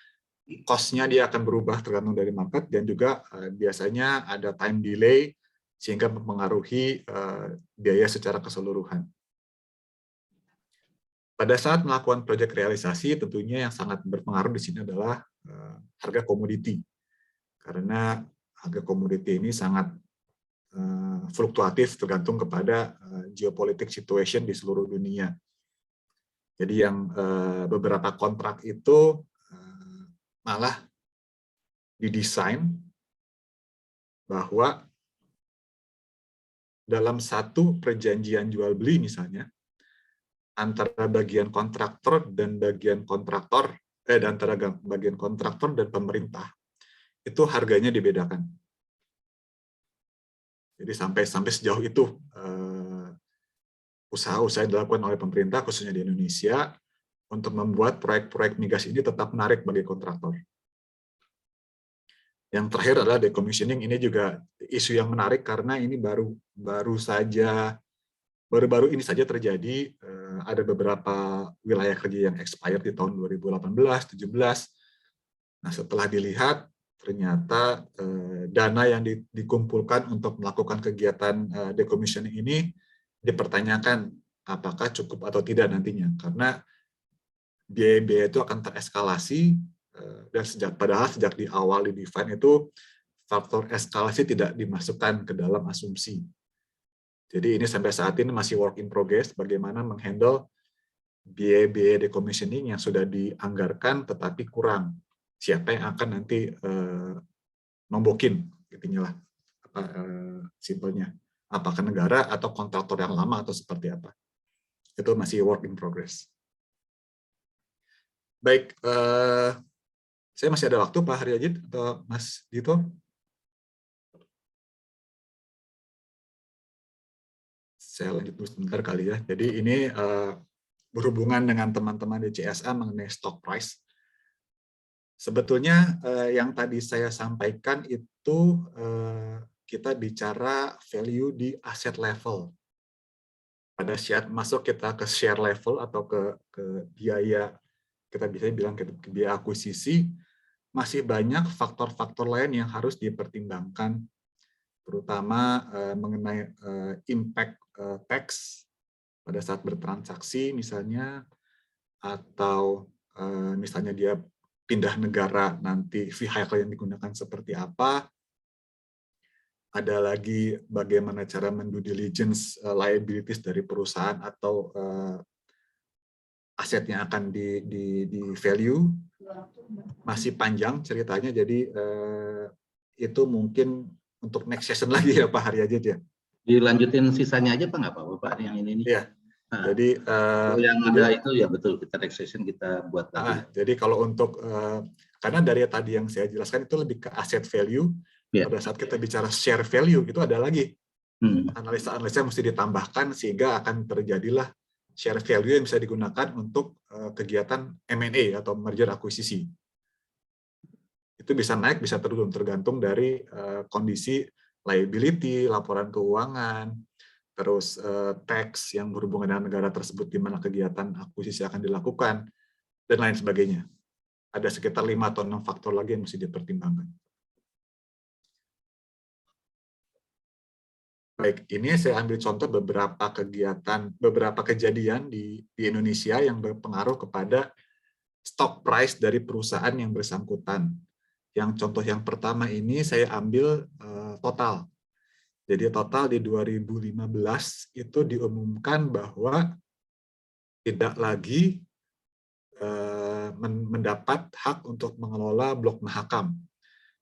cost-nya dia akan berubah tergantung dari market, dan juga biasanya ada time delay sehingga mempengaruhi biaya secara keseluruhan. Pada saat melakukan proyek realisasi, tentunya yang sangat berpengaruh di sini adalah harga komoditi, karena harga komoditi ini sangat fluktuatif tergantung kepada geopolitik situation di seluruh dunia. Jadi yang beberapa kontrak itu malah didesain bahwa dalam satu perjanjian jual beli misalnya, antara bagian kontraktor dan bagian kontraktor, antara bagian kontraktor dan pemerintah, itu harganya dibedakan. Jadi sampai sejauh itu usaha-usaha yang dilakukan oleh pemerintah, khususnya di Indonesia, untuk membuat proyek-proyek migas ini tetap menarik bagi kontraktor. Yang terakhir adalah decommissioning. Ini juga isu yang menarik karena ini baru-baru ini saja terjadi. Ada beberapa wilayah kerja yang expired di tahun 2018, 2017. Nah, setelah dilihat, ternyata dana yang dikumpulkan untuk melakukan kegiatan decommissioning ini dipertanyakan apakah cukup atau tidak nantinya, karena biaya-biaya itu akan tereskalasi, dan padahal sejak di awal di define itu faktor eskalasi tidak dimasukkan ke dalam asumsi. Jadi ini sampai saat ini masih work in progress, bagaimana menghandle biaya-biaya decommissioning yang sudah dianggarkan tetapi kurang. Siapa yang akan nanti nombokin, intinya lah, simpelnya. Apakah negara atau kontraktor yang lama atau seperti apa. Itu masih work in progress. Baik, saya masih ada waktu Pak Haryajid atau Mas Dito? Saya lanjut dulu sebentar kali ya. Jadi ini berhubungan dengan teman-teman di CSA mengenai stock price. Sebetulnya yang tadi saya sampaikan itu kita bicara value di aset level. Pada saat masuk kita ke share level atau ke biaya, kita bisa bilang ke biaya akuisisi, masih banyak faktor-faktor lain yang harus dipertimbangkan, terutama mengenai impact tax pada saat bertransaksi misalnya, atau misalnya dia pindah negara, nanti vehicle yang digunakan seperti apa. Ada lagi bagaimana cara mendue diligence liabilities dari perusahaan atau aset yang akan di value. Masih panjang ceritanya, jadi itu mungkin untuk next session lagi ya Pak Haryajid ya. Dilanjutin sisanya aja Pak, nggak apa-apa Pak, yang ini nih. Iya. Jadi yang ada itu ya betul, kita next session kita buat lagi. Jadi kalau untuk karena dari tadi yang saya jelaskan itu lebih ke asset value. Pada saat kita bicara share value itu ada lagi analisa-analisa yang mesti ditambahkan sehingga akan terjadilah share value yang bisa digunakan untuk kegiatan M&A atau merger akuisisi. Itu bisa naik, bisa turun tergantung dari kondisi liability, laporan keuangan, terus tax yang berhubungan dengan negara tersebut di mana kegiatan akuisisi akan dilakukan, dan lain sebagainya. Ada sekitar 5 atau 6 faktor lagi yang mesti dipertimbangkan. Baik, ini saya ambil contoh beberapa kejadian di Indonesia yang berpengaruh kepada stock price dari perusahaan yang bersangkutan. Yang contoh yang pertama ini saya ambil total. Jadi total di 2015 itu diumumkan bahwa tidak lagi mendapat hak untuk mengelola blok Mahakam,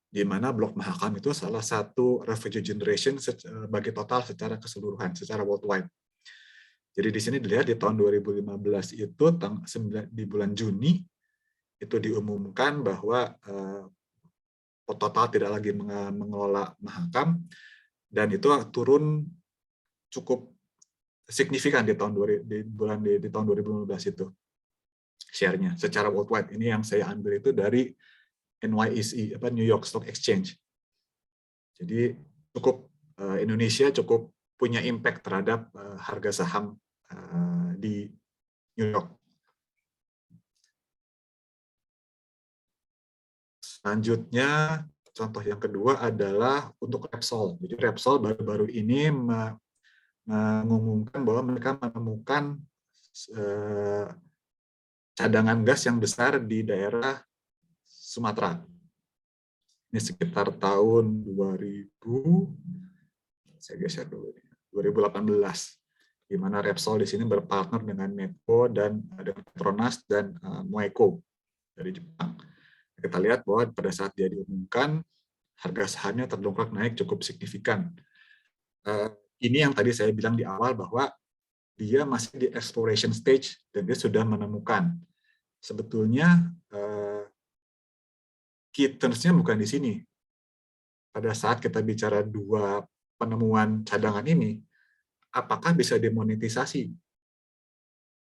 di mana blok Mahakam itu salah satu revenue generation bagi total secara keseluruhan, secara worldwide. Jadi di sini dilihat di tahun 2015 itu di bulan Juni itu diumumkan bahwa total tidak lagi mengelola Mahakam, dan itu turun cukup signifikan di tahun di tahun 2015 itu share-nya secara worldwide. Ini yang saya ambil itu dari NYSE, New York Stock Exchange. Jadi cukup Indonesia cukup punya impact terhadap harga saham di New York. Selanjutnya, contoh yang kedua adalah untuk Repsol. Jadi Repsol baru-baru ini mengumumkan bahwa mereka menemukan cadangan gas yang besar di daerah Sumatera. Ini sekitar tahun 2018, di mana Repsol di sini berpartner dengan Medco dan Petronas dan Moeco dari Jepang. Kita lihat bahwa pada saat dia diumumkan, harga sahamnya terdongkrak naik cukup signifikan. Ini yang tadi saya bilang di awal bahwa dia masih di exploration stage dan dia sudah menemukan. Sebetulnya key terms-nya bukan di sini. Pada saat kita bicara dua penemuan cadangan ini, apakah bisa dimonetisasi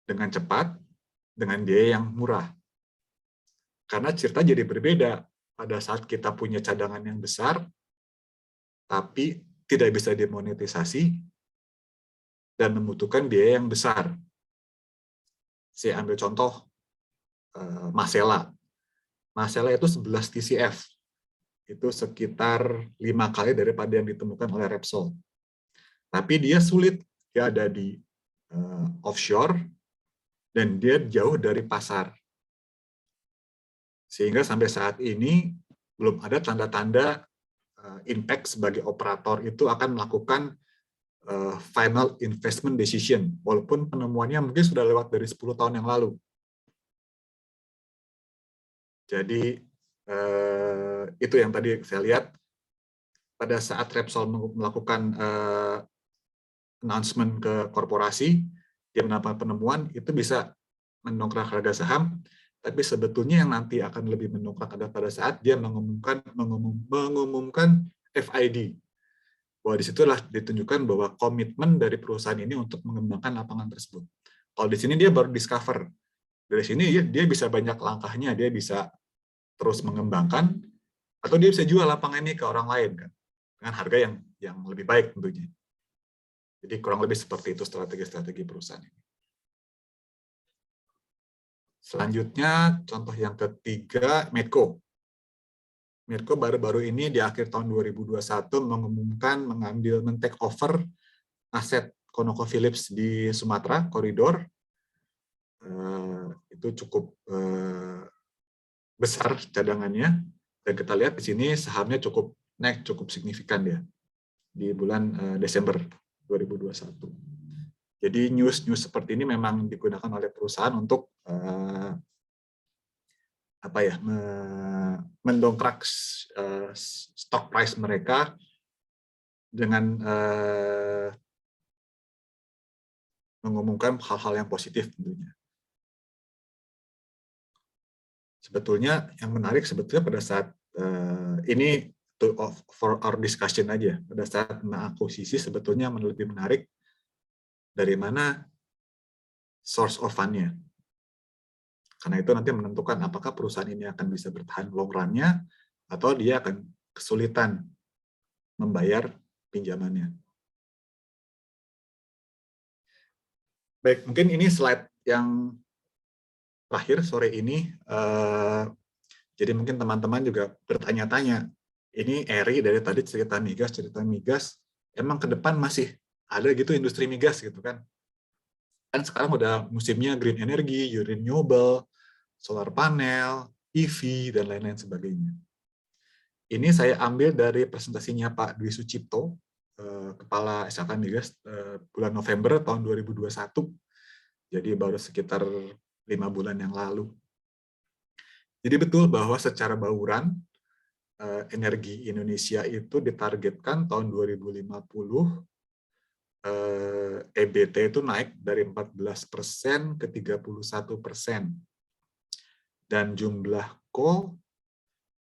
dengan cepat, dengan biaya yang murah? Karena cerita jadi berbeda pada saat kita punya cadangan yang besar, tapi tidak bisa dimonetisasi dan membutuhkan biaya yang besar. Saya ambil contoh Masela. Masela itu 11 TCF. Itu sekitar 5 kali daripada yang ditemukan oleh Repsol. Tapi dia sulit, dia ada di offshore, dan dia jauh dari pasar. Sehingga sampai saat ini belum ada tanda-tanda Inpex sebagai operator itu akan melakukan final investment decision, walaupun penemuannya mungkin sudah lewat dari 10 tahun yang lalu. Jadi itu yang tadi saya lihat pada saat Repsol melakukan announcement ke korporasi, dia mendapat penemuan, itu bisa mendongkrak harga saham, tapi sebetulnya yang nanti akan lebih mendongkrak adalah pada saat dia mengumumkan FID. Bahwa disitulah ditunjukkan bahwa komitmen dari perusahaan ini untuk mengembangkan lapangan tersebut. Kalau di sini dia baru discover, dari sini dia bisa banyak langkahnya, dia bisa terus mengembangkan, atau dia bisa jual lapangan ini ke orang lain kan, dengan harga yang lebih baik tentunya. Jadi kurang lebih seperti itu strategi-strategi perusahaan ini. Selanjutnya, contoh yang ketiga, Medco. Medco baru-baru ini di akhir tahun 2021 mengumumkan men-take over aset ConocoPhillips di Sumatera, koridor. Itu cukup besar cadangannya, dan kita lihat di sini sahamnya naik cukup signifikan ya di bulan Desember 2021. Jadi news seperti ini memang digunakan oleh perusahaan untuk mendongkrak stock price mereka dengan mengumumkan hal-hal yang positif tentunya. Sebetulnya yang menarik sebetulnya pada saat ini for our discussion aja, pada saat mengakuisisi sebetulnya lebih menarik dari mana source of fund-nya. Karena itu nanti menentukan apakah perusahaan ini akan bisa bertahan long run-nya atau dia akan kesulitan membayar pinjamannya. Baik, mungkin ini slide yang terakhir sore ini. Jadi mungkin teman-teman juga bertanya-tanya, ini Eri dari tadi cerita migas, emang ke depan masih ada gitu industri migas gitu kan? Kan sekarang udah musimnya green energy, renewable, solar panel, EV, dan lain-lain sebagainya. Ini saya ambil dari presentasinya Pak Dwi Sucipto, Kepala SK Migas bulan November tahun 2021. Jadi baru sekitar 5 bulan yang lalu. Jadi betul bahwa secara bauran, energi Indonesia itu ditargetkan tahun 2050, EBT itu naik dari 14% ke 31%. Dan jumlah coal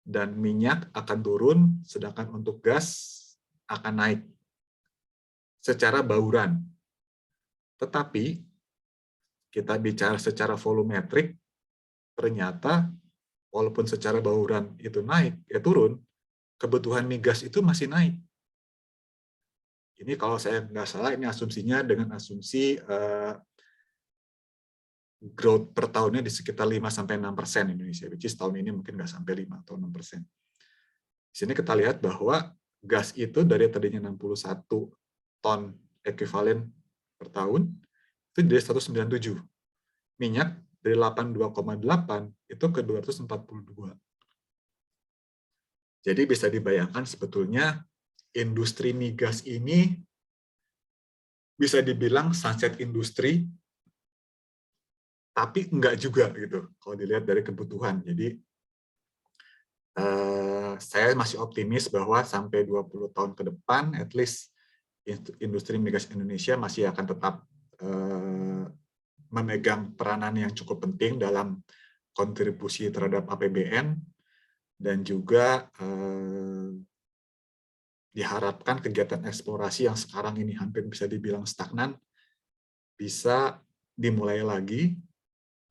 dan minyak akan turun, sedangkan untuk gas akan naik secara bauran. Tetapi kita bicara secara volumetrik, ternyata walaupun secara bauran itu naik, turun, kebutuhan migas itu masih naik. Ini kalau saya nggak salah, ini asumsinya dengan asumsi growth per tahunnya di sekitar 5-6% Indonesia, which is tahun ini mungkin nggak sampai 5 atau 6%. Di sini kita lihat bahwa gas itu dari tadinya 61 ton ekuivalen per tahun, itu jadi 197. Minyak dari 82,8 itu ke 242. Jadi bisa dibayangkan sebetulnya industri migas ini bisa dibilang sunset industri, tapi enggak juga gitu kalau dilihat dari kebutuhan. Jadi saya masih optimis bahwa sampai 20 tahun ke depan, at least industri migas Indonesia masih akan tetap memegang peranan yang cukup penting dalam kontribusi terhadap APBN, dan juga diharapkan kegiatan eksplorasi yang sekarang ini hampir bisa dibilang stagnan bisa dimulai lagi,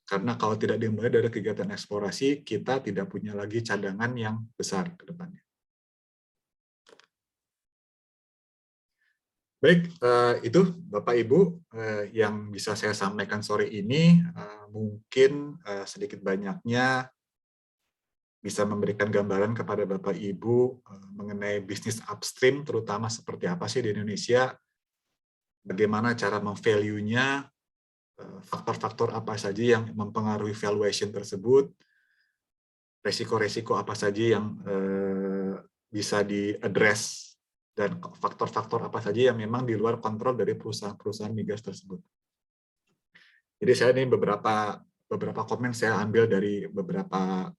karena kalau tidak dimulai dari kegiatan eksplorasi, kita tidak punya lagi cadangan yang besar ke depannya. Baik, itu Bapak Ibu yang bisa saya sampaikan sore ini. Mungkin sedikit banyaknya bisa memberikan gambaran kepada Bapak Ibu mengenai bisnis upstream, terutama seperti apa sih di Indonesia, bagaimana cara memvalue-nya, faktor-faktor apa saja yang mempengaruhi valuation tersebut, resiko-resiko apa saja yang bisa di-address, dan faktor-faktor apa saja yang memang di luar kontrol dari perusahaan-perusahaan migas tersebut. Jadi saya ini beberapa komen saya ambil dari beberapa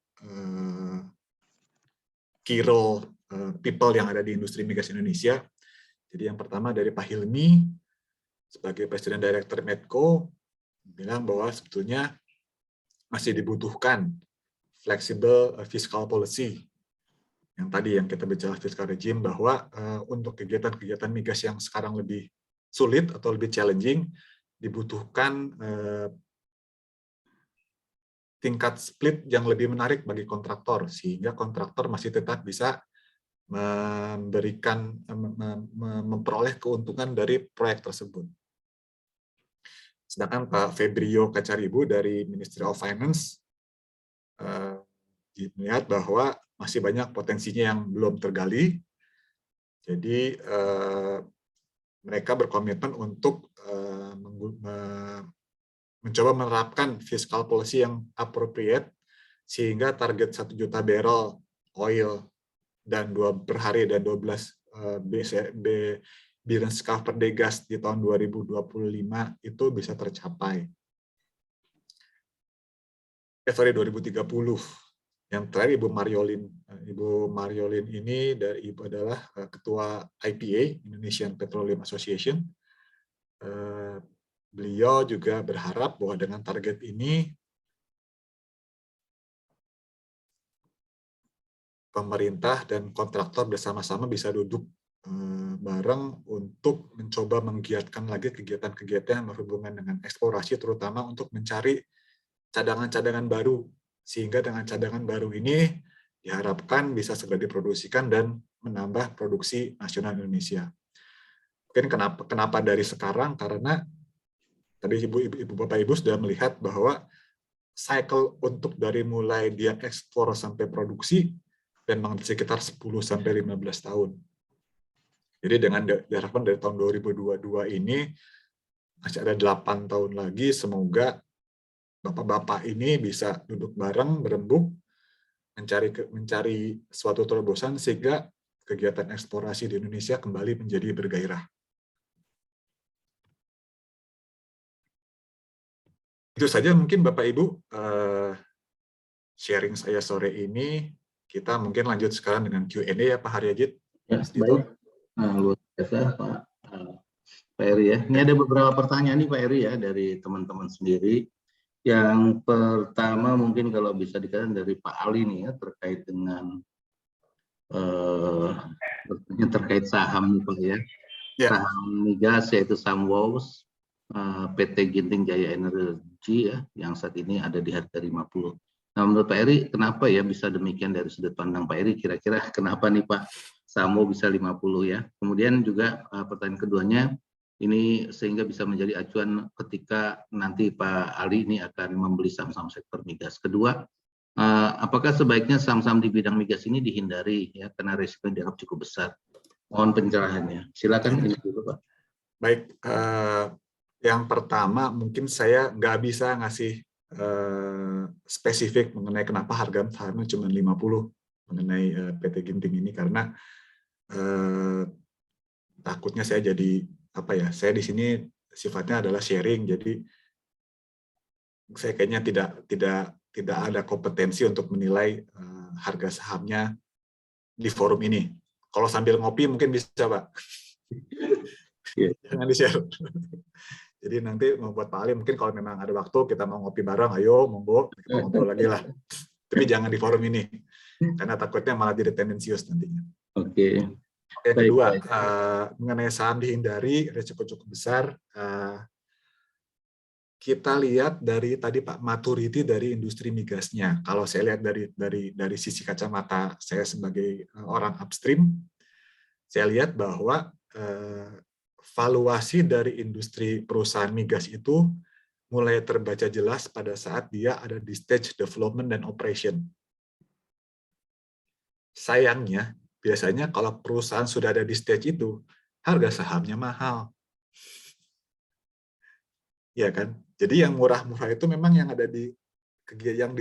key role people yang ada di industri migas Indonesia. Jadi yang pertama dari Pak Hilmi, sebagai Presiden Director Medco, bilang bahwa sebetulnya masih dibutuhkan flexible fiscal policy. Yang tadi yang kita bicara fiscal regime, bahwa untuk kegiatan-kegiatan migas yang sekarang lebih sulit atau lebih challenging, dibutuhkan tingkat split yang lebih menarik bagi kontraktor, sehingga kontraktor masih tetap bisa memperoleh keuntungan dari proyek tersebut. Sedangkan Pak Febrio Kacaribu dari Ministry of Finance melihat bahwa masih banyak potensinya yang belum tergali. Jadi mereka berkomitmen untuk mencoba menerapkan fiscal policy yang appropriate, sehingga target 1 juta barrel oil dan per hari dan 12 billion scf per day gas di tahun 2025 itu bisa tercapai. 2030. Yang terakhir Ibu Mariolin ini Ibu adalah Ketua IPA, Indonesian Petroleum Association. Beliau juga berharap bahwa dengan target ini pemerintah dan kontraktor bersama-sama bisa duduk bareng untuk mencoba menggiatkan lagi kegiatan-kegiatan yang berhubungan dengan eksplorasi, terutama untuk mencari cadangan-cadangan baru, sehingga dengan cadangan baru ini diharapkan bisa segera diproduksikan dan menambah produksi nasional Indonesia. Mungkin kenapa dari sekarang, karena tadi Ibu Bapak Ibu sudah melihat bahwa cycle untuk dari mulai dia ekspor sampai produksi memang sekitar 10-15 tahun. Jadi dengan diharapkan dari tahun 2022 ini masih ada 8 tahun lagi, semoga Bapak-bapak ini bisa duduk bareng, berembuk, mencari suatu terobosan sehingga kegiatan eksplorasi di Indonesia kembali menjadi bergairah. Itu saja mungkin Bapak Ibu sharing saya sore ini. Kita mungkin lanjut sekarang dengan Q&A ya Pak Haryajid. Ya, baik. Nah, luar biasa Pak Eri ya. Ini ada beberapa pertanyaan nih Pak Eri ya dari teman-teman sendiri. Yang pertama mungkin kalau bisa dikatakan dari Pak Ali nih ya terkait dengan terkait saham nih Pak ya. Saham migas yaitu saham WOWS, PT Ginting Jaya Energi ya yang saat ini ada di harga 50. Nah menurut Pak Eri kenapa ya bisa demikian dari sudut pandang Pak Eri, kira-kira kenapa nih Pak saham WOWS bisa 50 ya. Kemudian juga pertanyaan keduanya ini sehingga bisa menjadi acuan ketika nanti Pak Ali ini akan membeli saham-saham sektor migas. Kedua, apakah sebaiknya saham-saham di bidang migas ini dihindari ya karena risiko dianggap cukup besar? Mohon pencerahannya. Silakan ini dulu Pak. Baik, yang pertama mungkin saya nggak bisa ngasih spesifik mengenai kenapa harga sahamnya cuma 50 mengenai PT Ginting ini karena takutnya saya jadi apa ya? Saya di sini sifatnya adalah sharing, jadi saya kayaknya tidak ada kompetensi untuk menilai harga sahamnya di forum ini. Kalau sambil ngopi mungkin bisa Pak. Jangan di-share. Jadi nanti membuat Pak Ali mungkin kalau memang ada waktu kita mau ngopi bareng, ayo monggo kita ngobrol lagi lah. Tapi jangan di forum ini, karena takutnya malah jadi tendensius nantinya. Oke. Yang kedua, mengenai saham dihindari, risiko cukup besar. Kita lihat dari tadi Pak maturity dari industri migasnya. Kalau saya lihat dari sisi kacamata saya sebagai orang upstream, saya lihat bahwa valuasi dari industri perusahaan migas itu mulai terbaca jelas pada saat dia ada di stage development dan operation. Sayangnya, biasanya kalau perusahaan sudah ada di stage itu, harga sahamnya mahal. Ya kan? Jadi yang murah-murah itu memang yang ada di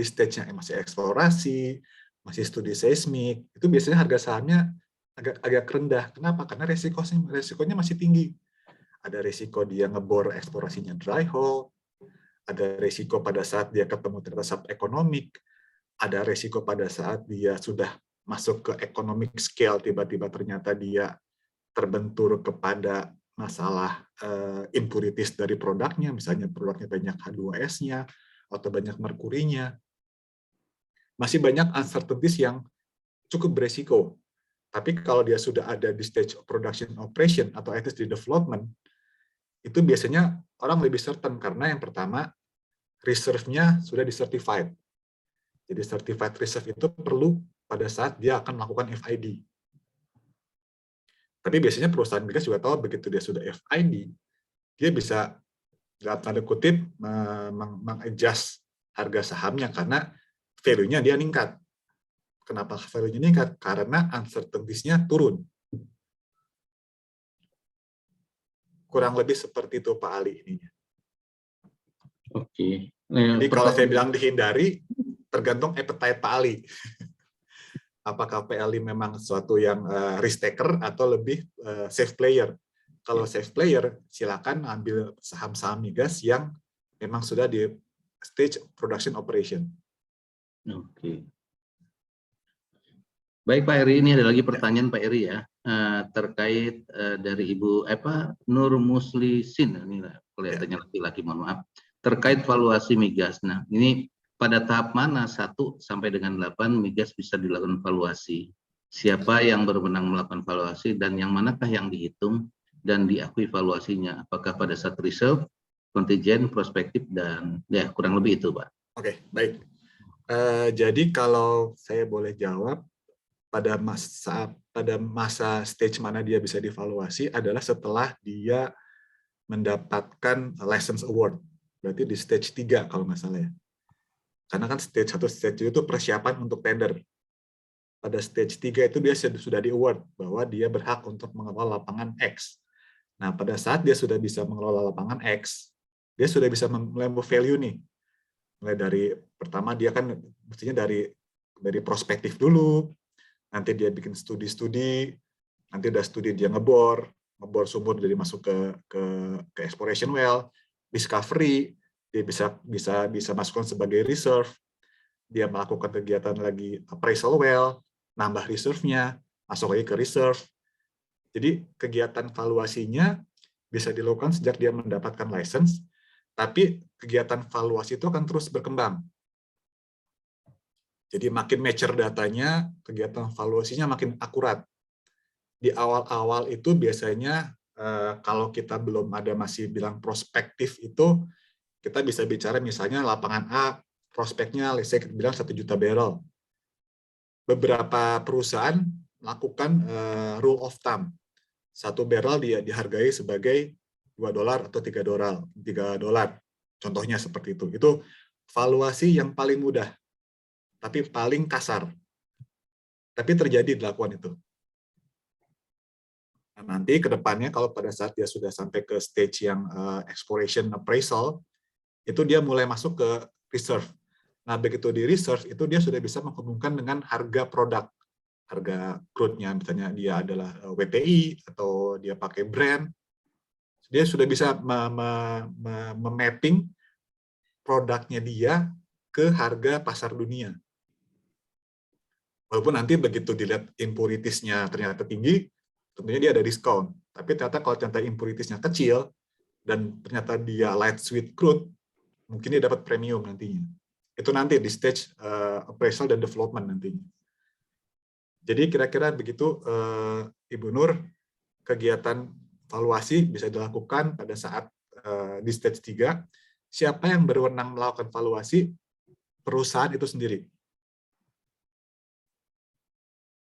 stage-nya masih eksplorasi, masih studi seismik, itu biasanya harga sahamnya agak rendah. Kenapa? Karena resikonya masih tinggi. Ada risiko dia ngebor eksplorasinya dry hole, ada risiko pada saat dia ketemu terhadap subekonomik, ada risiko pada saat dia sudah masuk ke economic scale, tiba-tiba ternyata dia terbentur kepada masalah impurities dari produknya, misalnya produknya banyak H2S-nya atau banyak merkurinya. Masih banyak uncertainties yang cukup beresiko. Tapi kalau dia sudah ada di stage production operation atau at least di development, itu biasanya orang lebih certain karena yang pertama, reserve-nya sudah di-certified. Jadi certified reserve itu perlu pada saat dia akan melakukan FID. Tapi biasanya perusahaan migas juga tahu begitu dia sudah FID, dia bisa dalam tanda kutip meng-adjust harga sahamnya karena value-nya dia meningkat. Kenapa value-nya meningkat? Karena uncertainties-nya turun. Kurang lebih seperti itu Pak Ali ininya. Oke. Jadi kalau saya bilang dihindari, tergantung appetite Pak Ali. Apakah PLI memang sesuatu yang risk taker atau lebih safe player? Kalau safe player, silakan ambil saham-saham migas yang memang sudah di stage production operation. Oke. Baik Pak Eri, ini ada lagi pertanyaan Pak Eri ya, terkait dari Ibu Nur Muslisin, ini kelihatannya laki-laki, mohon maaf, terkait valuasi migas. Nah, ini pada tahap mana 1 sampai dengan 8 migas bisa dilakukan valuasi? Siapa yang berwenang melakukan valuasi dan yang manakah yang dihitung dan diakui valuasinya? Apakah pada saat reserve, kontijen, prospektif, dan ya kurang lebih itu Pak. Oke, baik. Jadi kalau saya boleh jawab, pada masa stage mana dia bisa dievaluasi adalah setelah dia mendapatkan license award. Berarti di stage 3 kalau nggak salah ya. Karena kan stage 1, stage 2 itu persiapan untuk tender. Pada stage 3 itu dia sudah di award bahwa dia berhak untuk mengelola lapangan X. Nah, pada saat dia sudah bisa mengelola lapangan X, dia sudah bisa mulai value nih. Mulai dari pertama dia kan mestinya dari dari prospektif dulu, nanti dia bikin studi-studi, nanti udah studi dia ngebor sumur dari masuk ke exploration well, discovery, dia bisa masukkan sebagai reserve, dia melakukan kegiatan lagi appraisal well, nambah reserve-nya, masuk lagi ke reserve. Jadi kegiatan valuasinya bisa dilakukan sejak dia mendapatkan license, tapi kegiatan valuasi itu akan terus berkembang. Jadi makin mature datanya, kegiatan valuasinya makin akurat. Di awal-awal itu biasanya kalau kita belum ada masih bilang prospektif itu, kita bisa bicara misalnya lapangan A, prospeknya let's say kita bilang 1 juta barrel. Beberapa perusahaan melakukan rule of thumb. 1 barrel dia dihargai sebagai $2 atau $3. Contohnya seperti itu. Itu valuasi yang paling mudah, tapi paling kasar. Tapi terjadi dilakukan itu. Nah, nanti ke depannya kalau pada saat dia sudah sampai ke stage yang exploration appraisal, itu dia mulai masuk ke reserve. Nah, begitu di reserve, itu dia sudah bisa menghubungkan dengan harga produk. Harga crude-nya, misalnya dia adalah WTI, atau dia pakai Brent. Dia sudah bisa memapping produknya dia ke harga pasar dunia. Walaupun nanti begitu dilihat impurities-nya ternyata tinggi, tentunya dia ada diskon. Tapi ternyata kalau ternyata impurities-nya kecil, dan ternyata dia light sweet crude, mungkin dia dapat premium nantinya. Itu nanti di stage appraisal dan development nantinya. Jadi kira-kira begitu, Ibu Nur, kegiatan valuasi bisa dilakukan pada saat di stage 3. Siapa yang berwenang melakukan valuasi? Perusahaan itu sendiri.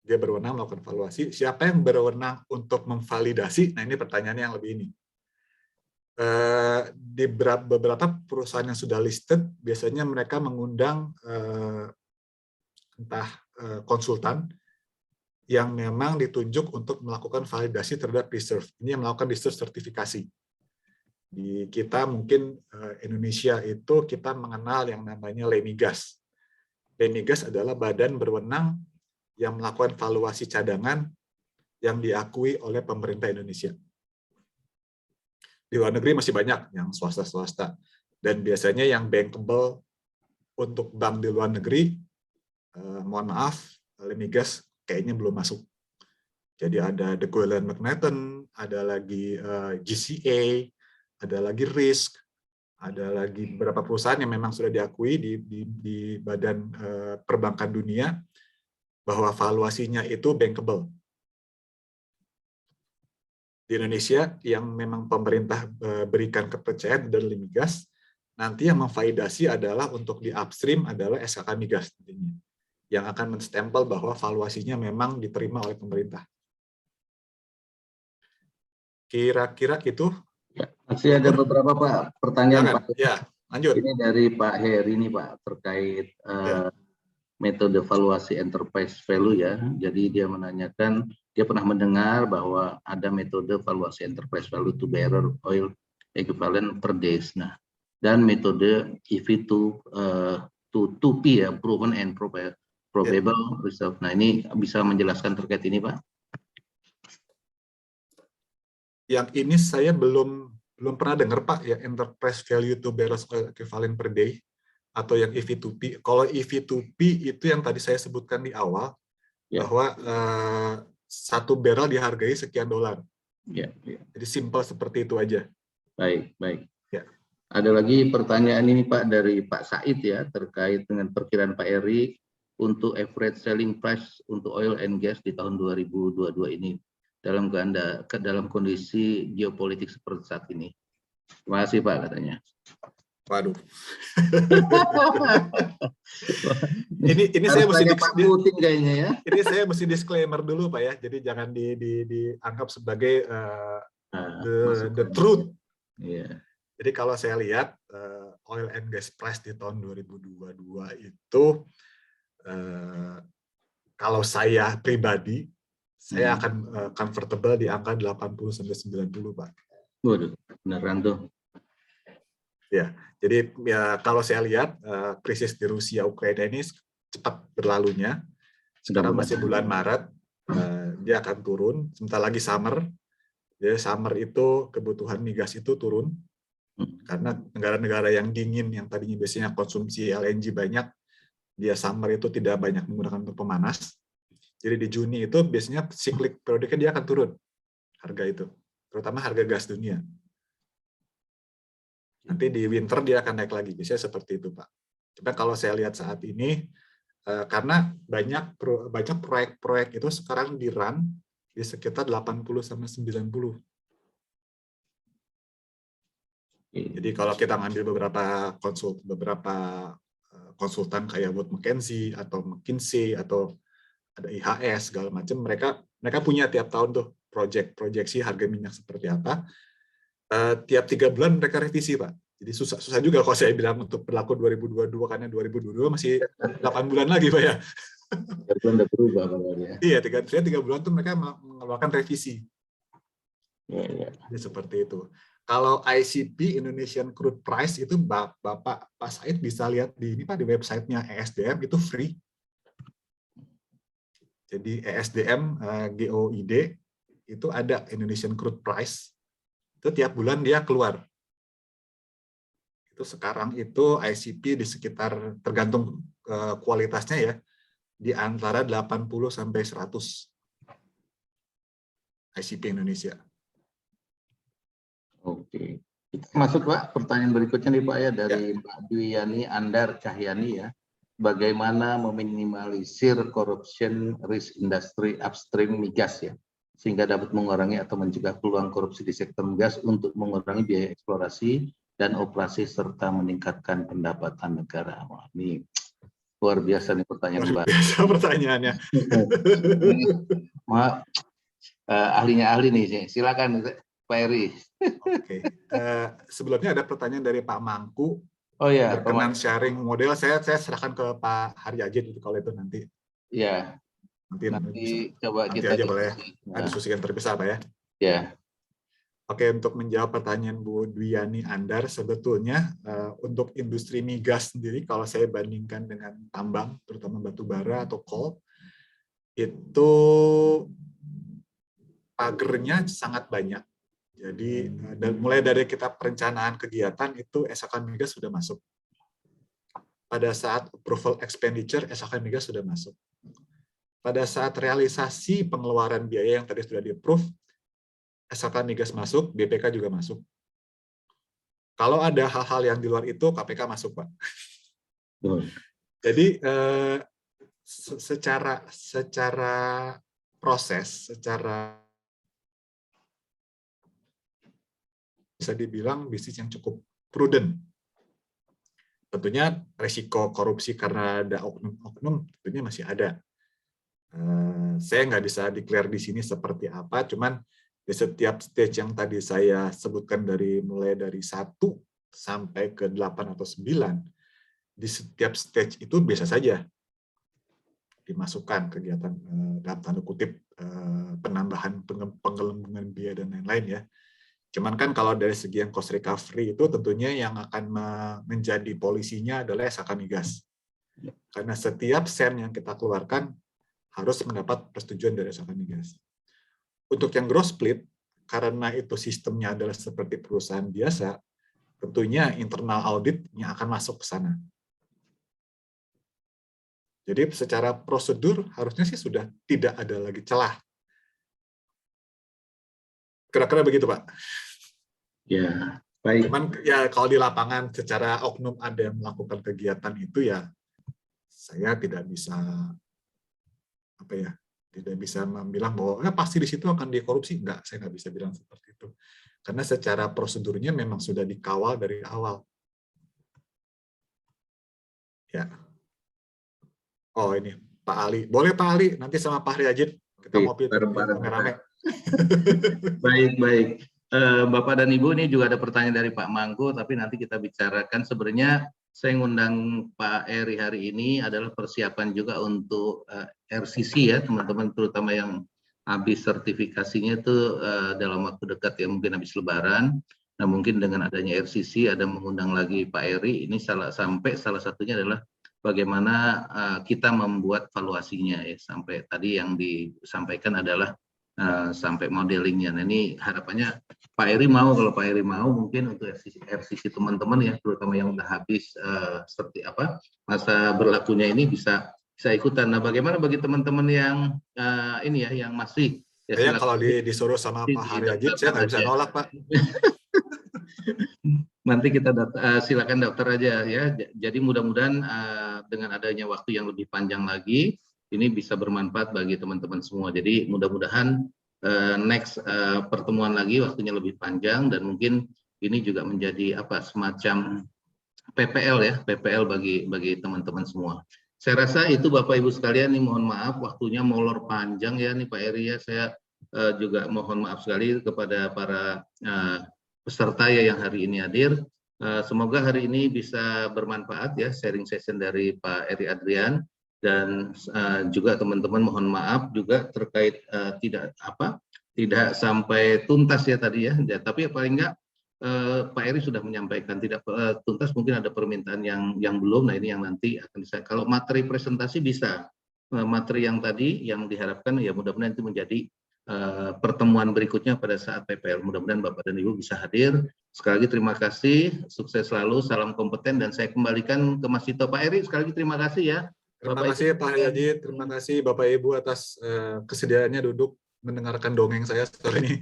Dia berwenang melakukan valuasi. Siapa yang berwenang untuk memvalidasi? Nah, ini pertanyaannya yang lebih ini. Di beberapa perusahaan yang sudah listed, biasanya mereka mengundang entah konsultan yang memang ditunjuk untuk melakukan validasi terhadap reserve. Ini yang melakukan reserve sertifikasi. Di kita mungkin Indonesia itu kita mengenal yang namanya LEMIGAS. LEMIGAS adalah badan berwenang yang melakukan valuasi cadangan yang diakui oleh pemerintah Indonesia. Di luar negeri masih banyak yang swasta-swasta. Dan biasanya yang bankable untuk bank di luar negeri, mohon maaf, LEMIGAS kayaknya belum masuk. Jadi ada The Golan McNaughton, ada lagi GCA, ada lagi Risk, ada lagi beberapa perusahaan yang memang sudah diakui di badan perbankan dunia bahwa valuasinya itu bankable. Di Indonesia yang memang pemerintah berikan kepercayaan dari LEMIGAS, nanti yang memvalidasi adalah untuk di upstream adalah SKK Migas nantinya, yang akan menstempel bahwa valuasinya memang diterima oleh pemerintah. Kira-kira itu. Ya, masih ada beberapa Pak pertanyaan Pak. Ya, lanjut. Ini dari Pak Heri nih Pak terkait metode valuasi enterprise value ya. Jadi dia menanyakan, dia pernah mendengar bahwa ada metode valuasi enterprise value to barrel oil equivalent per days. Nah, dan metode EV to 2P ya, proven and probable reserve. Nah, ini bisa menjelaskan terkait ini, Pak? Yang ini saya belum pernah dengar, Pak, ya, enterprise value to barrels oil equivalent per day atau yang EV2P. Kalau EV2P itu yang tadi saya sebutkan di awal, bahwa 1 barrel dihargai sekian $. Jadi simple seperti itu aja. Baik, baik. Ya. Ada lagi pertanyaan ini Pak dari Pak Said ya, terkait dengan perkiraan Pak Eri untuk average selling price untuk oil and gas di tahun 2022 ini dalam kondisi geopolitik seperti saat ini. Terima kasih Pak katanya. Waduh. ini saya mesti kayaknya ya. Ini saya mesti disclaimer dulu Pak ya. Jadi jangan dianggap sebagai the truth. Yeah. Jadi kalau saya lihat oil and gas price di tahun 2022 itu kalau saya pribadi saya akan comfortable di angka 80 sampai 90 Pak. Waduh, beneran tuh. Ya, jadi ya kalau saya lihat krisis di Rusia Ukraina ini cepat berlalunya. Sekarang masih bulan Maret, dia akan turun. Sebentar lagi summer. Jadi summer itu kebutuhan migas itu turun. Karena negara-negara yang dingin, yang tadinya biasanya konsumsi LNG banyak, dia summer itu tidak banyak menggunakan untuk pemanas. Jadi di Juni itu biasanya siklik periodiknya dia akan turun harga itu, terutama harga gas dunia. Nanti di winter dia akan naik lagi, biasanya seperti itu, Pak. Cuma kalau saya lihat saat ini, karena banyak proyek-proyek itu sekarang di-run di sekitar 80-90. Jadi kalau kita ngambil beberapa konsultan kayak Wood Mackenzie atau McKinsey atau ada IHS segala macam, mereka punya tiap tahun tuh proyeksi harga minyak seperti apa. Tiap 3 bulan mereka revisi, Pak. Jadi susah juga kalau saya bilang untuk berlaku 2022 karena 2022 masih 8 bulan lagi, Pak ya. 3 bulan udah berubah ya. Iya, 3 bulan tuh mereka mengeluarkan revisi. Ya. Jadi seperti itu. Kalau ICP Indonesian Crude Price itu Bapak Pak Said bisa lihat di ini Pak, di websitenya ESDM itu free. Jadi ESDM GOID itu ada Indonesian Crude Price. Itu tiap bulan dia keluar. Itu sekarang itu ICP di sekitar tergantung kualitasnya ya, di antara 80 sampai 100 ICP Indonesia. Oke. Kita masuk Pak, pertanyaan berikutnya nih Pak ya dari Mbak Dwiyani Andar Cahyani ya. Bagaimana meminimalisir corruption risk industri upstream migas ya, sehingga dapat mengurangi atau mencegah peluang korupsi di sektor migas untuk mengurangi biaya eksplorasi dan operasi serta meningkatkan pendapatan negara. Wah, ini luar biasa nih pertanyaan Mbak. Biasa pertanyaannya. Maaf, ahlinya ahli nih, silakan Pak Eri. Oke. Sebelumnya ada pertanyaan dari Pak Mangku. Oh ya, berkenan sharing model. Saya serahkan ke Pak Haryajid itu kalau itu nanti. Ya. Nanti coba nanti kita aja boleh diskusikan terpisah Pak ya. Ya. Oke, untuk menjawab pertanyaan Bu Dwiyani Andar, sebetulnya untuk industri migas sendiri, kalau saya bandingkan dengan tambang, terutama batu bara atau coal, itu pagernya sangat banyak. Jadi mulai dari kita perencanaan kegiatan itu SK migas sudah masuk. Pada saat approval expenditure SK migas sudah masuk. Pada saat realisasi pengeluaran biaya yang tadi sudah di-approve, SK migas masuk, BPK juga masuk. Kalau ada hal-hal yang di luar itu, KPK masuk, Pak. Jadi secara proses, secara bisa dibilang bisnis yang cukup prudent. Tentunya resiko korupsi karena ada oknum-oknum tentunya masih ada. Saya nggak bisa declare di sini seperti apa, cuman di setiap stage yang tadi saya sebutkan mulai dari 1 sampai ke 8 atau 9, di setiap stage itu biasa saja dimasukkan kegiatan dalam tanda kutip penambahan penggelembungan biaya dan lain-lain ya. Cuman kan kalau dari segi yang cost recovery itu tentunya yang akan menjadi polisinya adalah SK migas. Karena setiap sen yang kita keluarkan harus mendapat persetujuan dari SK migas. Untuk yang gross split, karena itu sistemnya adalah seperti perusahaan biasa, tentunya internal audit yang akan masuk ke sana. Jadi secara prosedur harusnya sih sudah tidak ada lagi celah. Kira-kira begitu, Pak. Ya, baik. Cuman ya kalau di lapangan secara oknum ada yang melakukan kegiatan itu ya saya tidak bisa tidak bisa bilang bahwa pasti di situ akan dikorupsi. Enggak, saya nggak bisa bilang seperti itu. Karena secara prosedurnya memang sudah dikawal dari awal. Ya. Oh ini Pak Ali. Boleh Pak Ali, nanti sama Pak Haryajid kita mau rame-rame. Baik. Bapak dan Ibu, ini juga ada pertanyaan dari Pak Mangku, tapi nanti kita bicarakan. Sebenarnya saya ngundang Pak Eri hari ini adalah persiapan juga untuk RCC ya, teman-teman, terutama yang habis sertifikasinya itu dalam waktu dekat ya, mungkin habis Lebaran. Nah, mungkin dengan adanya RCC ada mengundang lagi Pak Eri, ini salah satunya adalah bagaimana kita membuat valuasinya ya. Sampai tadi yang disampaikan adalah sampai modelingnya. Nah ini harapannya Pak Eri mau, kalau Pak Eri mau mungkin untuk RCC teman-teman ya, terutama yang udah habis seperti apa masa berlakunya ini bisa ikutan. Nah bagaimana bagi teman-teman yang ini ya, yang masih ya, Saya kalau disuruh sama Pak Haryajid saya nggak bisa nolak, Pak. Nanti kita silakan daftar aja ya. Jadi mudah-mudahan dengan adanya waktu yang lebih panjang lagi, ini bisa bermanfaat bagi teman-teman semua. Jadi mudah-mudahan next pertemuan lagi waktunya lebih panjang, dan mungkin ini juga menjadi semacam PPL ya, PPL bagi teman-teman semua. Saya rasa itu Bapak Ibu sekalian, nih mohon maaf waktunya molor panjang ya nih Pak Eri ya. Saya juga mohon maaf sekali kepada para peserta ya yang hari ini hadir. Semoga hari ini bisa bermanfaat ya, sharing session dari Pak Eri Adrian, dan juga teman-teman mohon maaf juga terkait tidak sampai tuntas ya tadi ya, tapi paling enggak Pak Eri sudah menyampaikan tidak tuntas, mungkin ada permintaan yang belum. Nah ini yang nanti akan kalau materi presentasi bisa, materi yang tadi yang diharapkan ya mudah-mudahan itu menjadi pertemuan berikutnya pada saat PPL. Mudah-mudahan Bapak dan Ibu bisa hadir. Sekali lagi terima kasih, sukses selalu, salam kompeten, dan saya kembalikan ke Mas Tito. Pak Eri sekali lagi terima kasih ya. Terima kasih Pak Haryajid, terima kasih Bapak Ibu atas kesediaannya duduk mendengarkan dongeng saya sore ini.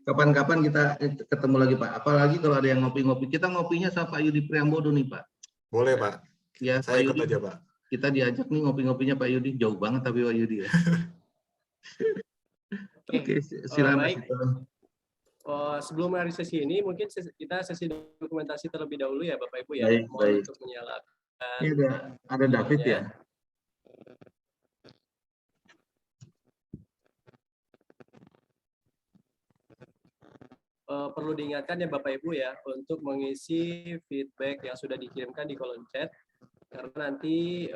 Kapan-kapan kita ketemu lagi Pak. Apalagi kalau ada yang ngopi-ngopi, kita ngopinya sama Pak Yudi Priambodo nih Pak. Boleh Pak. Ya, saya Pak ikut Yudi, aja Pak. Kita diajak nih ngopi-ngopinya Pak Yudi, jauh banget tapi Pak Yudi ya. Oke, silakan Mas Tito. Sebelum hari sesi ini, mungkin kita sesi dokumentasi terlebih dahulu ya Bapak Ibu ya. Baik. Untuk menyalakan. Ini ada David ya. Perlu diingatkan ya Bapak Ibu ya, untuk mengisi feedback yang sudah dikirimkan di kolom chat, karena nanti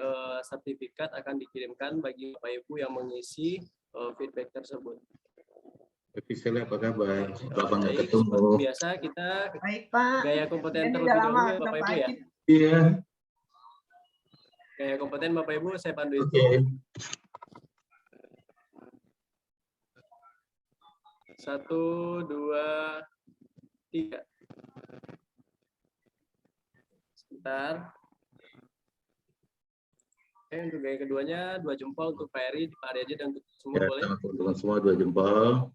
sertifikat akan dikirimkan bagi Bapak Ibu yang mengisi feedback tersebut. Officialnya apa kabar? Bapak nggak ketemu. Seperti biasa kita gaya kompeten terlebih dahulu ya Bapak Ibu ya. Iya. Gaya kompeten Bapak Ibu, saya pandu itu. Satu, dua, tiga. Sebentar. Oke, untuk gaya keduanya 2 jempol untuk Pak Eri, Pak Haryajid, dan untuk semua Ya, boleh. teman-teman semua 2 jempol.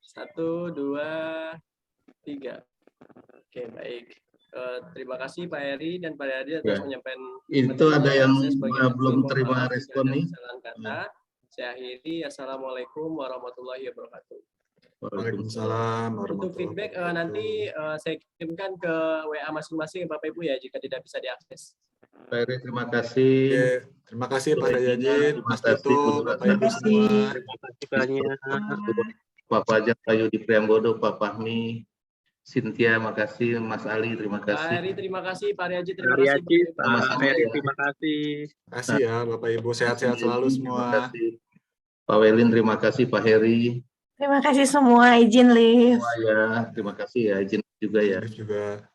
1, 2, 3. Oke, baik. Terima kasih Pak Eri dan Pak Haryajid atas penyampaian. Itu ada yang belum terima respon nih. Saya akhiri. Assalamualaikum warahmatullahi wabarakatuh. Waalaikumsalam. Untuk feedback nanti saya kirimkan ke WA masing-masing Bapak Ibu ya, jika tidak bisa diakses. Pak Eri, terima kasih. Oke, terima kasih Pak Haryajid, Mas Tito, Bapak Ibu semua. Terima kasih banyak. Pak Fajar, Pak Yudi Priambodo, Pak Fahmi, Cynthia, makasih. Mas Ali, terima kasih. Pak Eri, terima kasih. Pak Haryajid, terima Pak kasih. Haryajid, Pak Eri, terima kasih. Terima kasih ya Bapak Ibu, sehat-sehat selalu semua. Terima kasih. Pak Welin, terima kasih. Pak Heri. Terima kasih semua, izin live. Semua ya, terima kasih ya, izin juga ya. Juga.